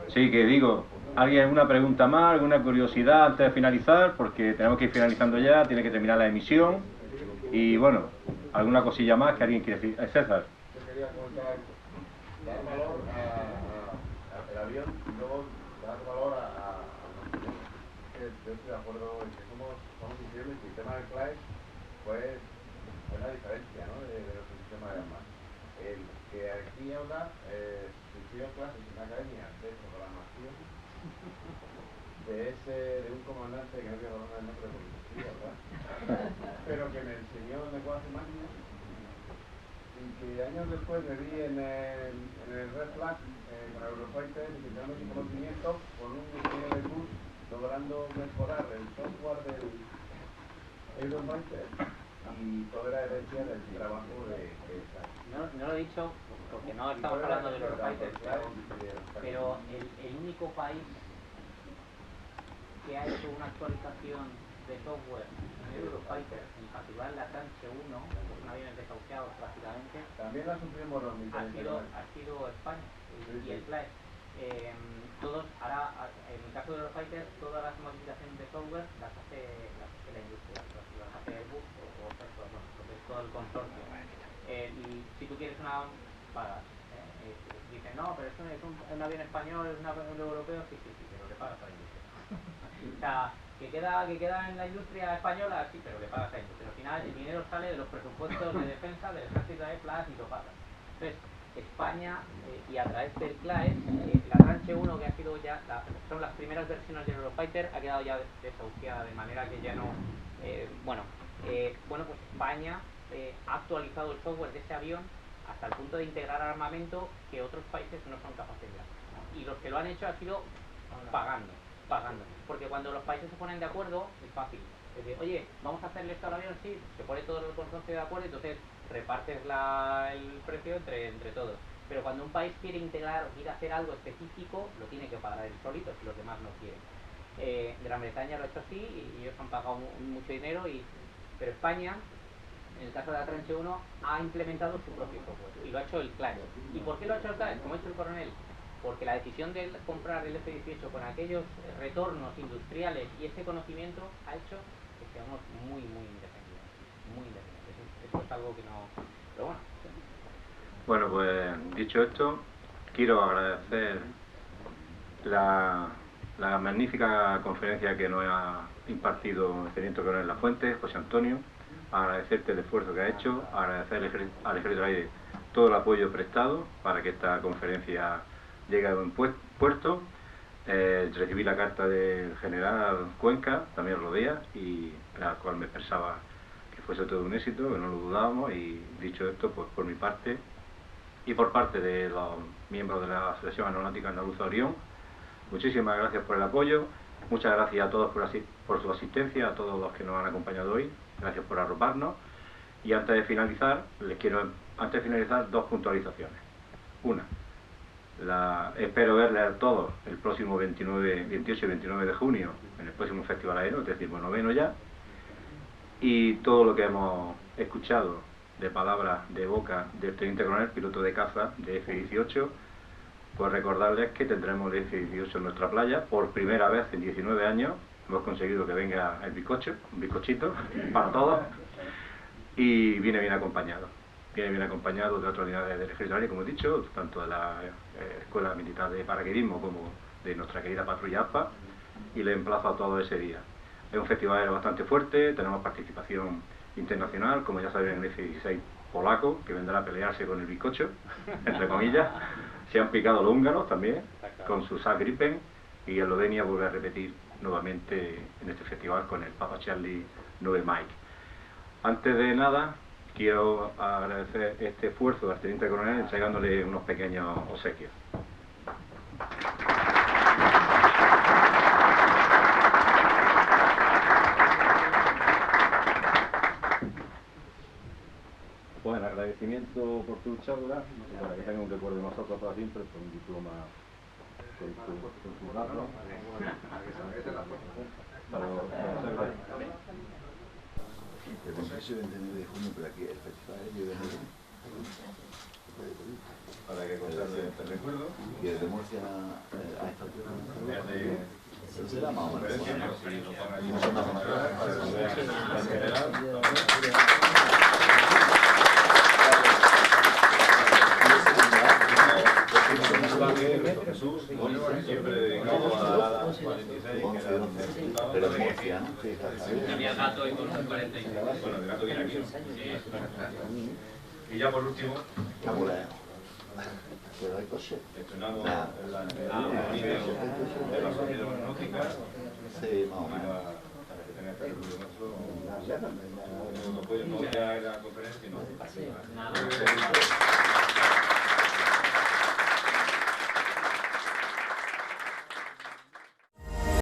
Sí, que digo, ¿alguien alguna pregunta más? ¿Alguna curiosidad antes de finalizar? Porque tenemos que ir finalizando ya, tiene que terminar la emisión. Y bueno, ¿alguna cosilla más que alguien quiere decir? César. Yo quería comentar, dar valor al avión y luego dar valor a yo estoy de acuerdo en que somos increíbles y el tema del CLAES pues es la diferencia, ¿no? de los sistemas de armas. El que aquí habla sufrió clases en la academia de programación de un comandante que no quiero hablar el nombre porque se escribe, ¿verdad? Pero que me enseñó lenguaje máquina y que años después me vi en el Red Flag con Eurofighter utilizando su conocimiento con un ingeniero de bus logrando mejorar el software del Eurofighter y todo era herencia del trabajo de esa. No lo he dicho porque no estamos hablando de Eurofighter, pero el único país que ha hecho una actualización de software en Eurofighter, en particular la Tranche 1, que son aviones desahuciados prácticamente, también la sufrimos los militares. Ha sido España y el CLAES. Todos, ahora, en el caso de los fighters, todas las modificaciones de software las hace la industria, las hace Airbus o todo el consorcio. Y si tú quieres una pagas, dicen, no, pero esto es un avión español, es un avión europeo, sí, pero le pagas a la industria. O sea, que queda en la industria española, sí, pero le pagas a la industria. Al final el dinero sale de los presupuestos de defensa, del ejército de PLAS y lo pagas. Entonces, España, y a través del CLAES, la Tranche 1, que ha sido ya, son las primeras versiones del Eurofighter, ha quedado ya desahuciada, de manera que ya no... pues España ha actualizado el software de ese avión hasta el punto de integrar armamento que otros países no son capaces de hacer. Y los que lo han hecho ha sido pagando. Porque cuando los países se ponen de acuerdo, es fácil. Es decir, oye, vamos a hacerle esto al avión, sí, se pone todo el consorcio de acuerdo, entonces repartes el precio entre todos. Pero cuando un país quiere integrar o quiere hacer algo específico, lo tiene que pagar él solito si los demás no quieren. Gran Bretaña lo ha hecho así y ellos han pagado mucho dinero, pero España, en el caso de la Tranche 1, ha implementado su propio software y lo ha hecho el CLAES. ¿Y por qué lo ha hecho el CLAES? Como ha dicho el coronel, porque la decisión de comprar el F-18 con aquellos retornos industriales y ese conocimiento ha hecho que seamos muy independientes. Eso es algo que no... Pero bueno. Bueno, pues dicho esto, quiero agradecer la magnífica conferencia que nos ha impartido el teniente coronel Lafuente, José Antonio, agradecerte el esfuerzo que ha hecho, agradecer al Ejército del Aire todo el apoyo prestado para que esta conferencia llegue a buen puerto. Recibí la carta del general Cuenca, también Rodea, y la cual me expresaba que fuese todo un éxito, que no lo dudábamos, y dicho esto, pues por mi parte, y por parte de los miembros de la Asociación Aeronáutica Andaluza Orión, muchísimas gracias por el apoyo, muchas gracias a todos por su asistencia, a todos los que nos han acompañado hoy, gracias por arroparnos, y antes de finalizar, dos puntualizaciones. Una, espero verles a todos el próximo 28 y 29 de junio en el próximo Festival Aero, es decir, 9º ya, y todo lo que hemos escuchado de palabras de boca del teniente coronel, piloto de caza de F-18, pues recordarles que tendremos el F-18 en nuestra playa por primera vez en 19 años. Hemos conseguido que venga el bizcocho, un bizcochito para todos, y viene bien acompañado. Viene bien acompañado de otras unidades del Ejército Aéreo, como he dicho, tanto de la Escuela Militar de Paracaidismo como de nuestra querida patrulla ASPA, y le emplazo a todos ese día. Es un festival aéreo bastante fuerte, tenemos participación internacional, como ya saben, el F-16 polaco, que vendrá a pelearse con el bizcocho, entre comillas. Se han picado los húngaros también, con su SAC Gripen, y Eslovenia vuelve a repetir nuevamente en este festival con el Papa Charlie 9 Mike. Antes de nada, quiero agradecer este esfuerzo al teniente coronel entregándole unos pequeños obsequios. Pues en agradecimiento por tu charla, para que tenga un recuerdo de nosotros para siempre, con un diploma con tu dato. El 28 y 29 de junio, pero aquí el festival es de enero. Para que conserve este recuerdo. Y desde Murcia a esta altura. Será más o menos. No son más o menos. Jesús, siempre dedicado a la 46, pero es Murcia, ¿no? Había gato y con un 46. Bueno, el gato viene aquí. Y ya por último, pero hay coche. estrenamos el vídeo de la Sociedad Aeronáutica. Sí, más o menos. No voy a ir a la conferencia, no. Nada.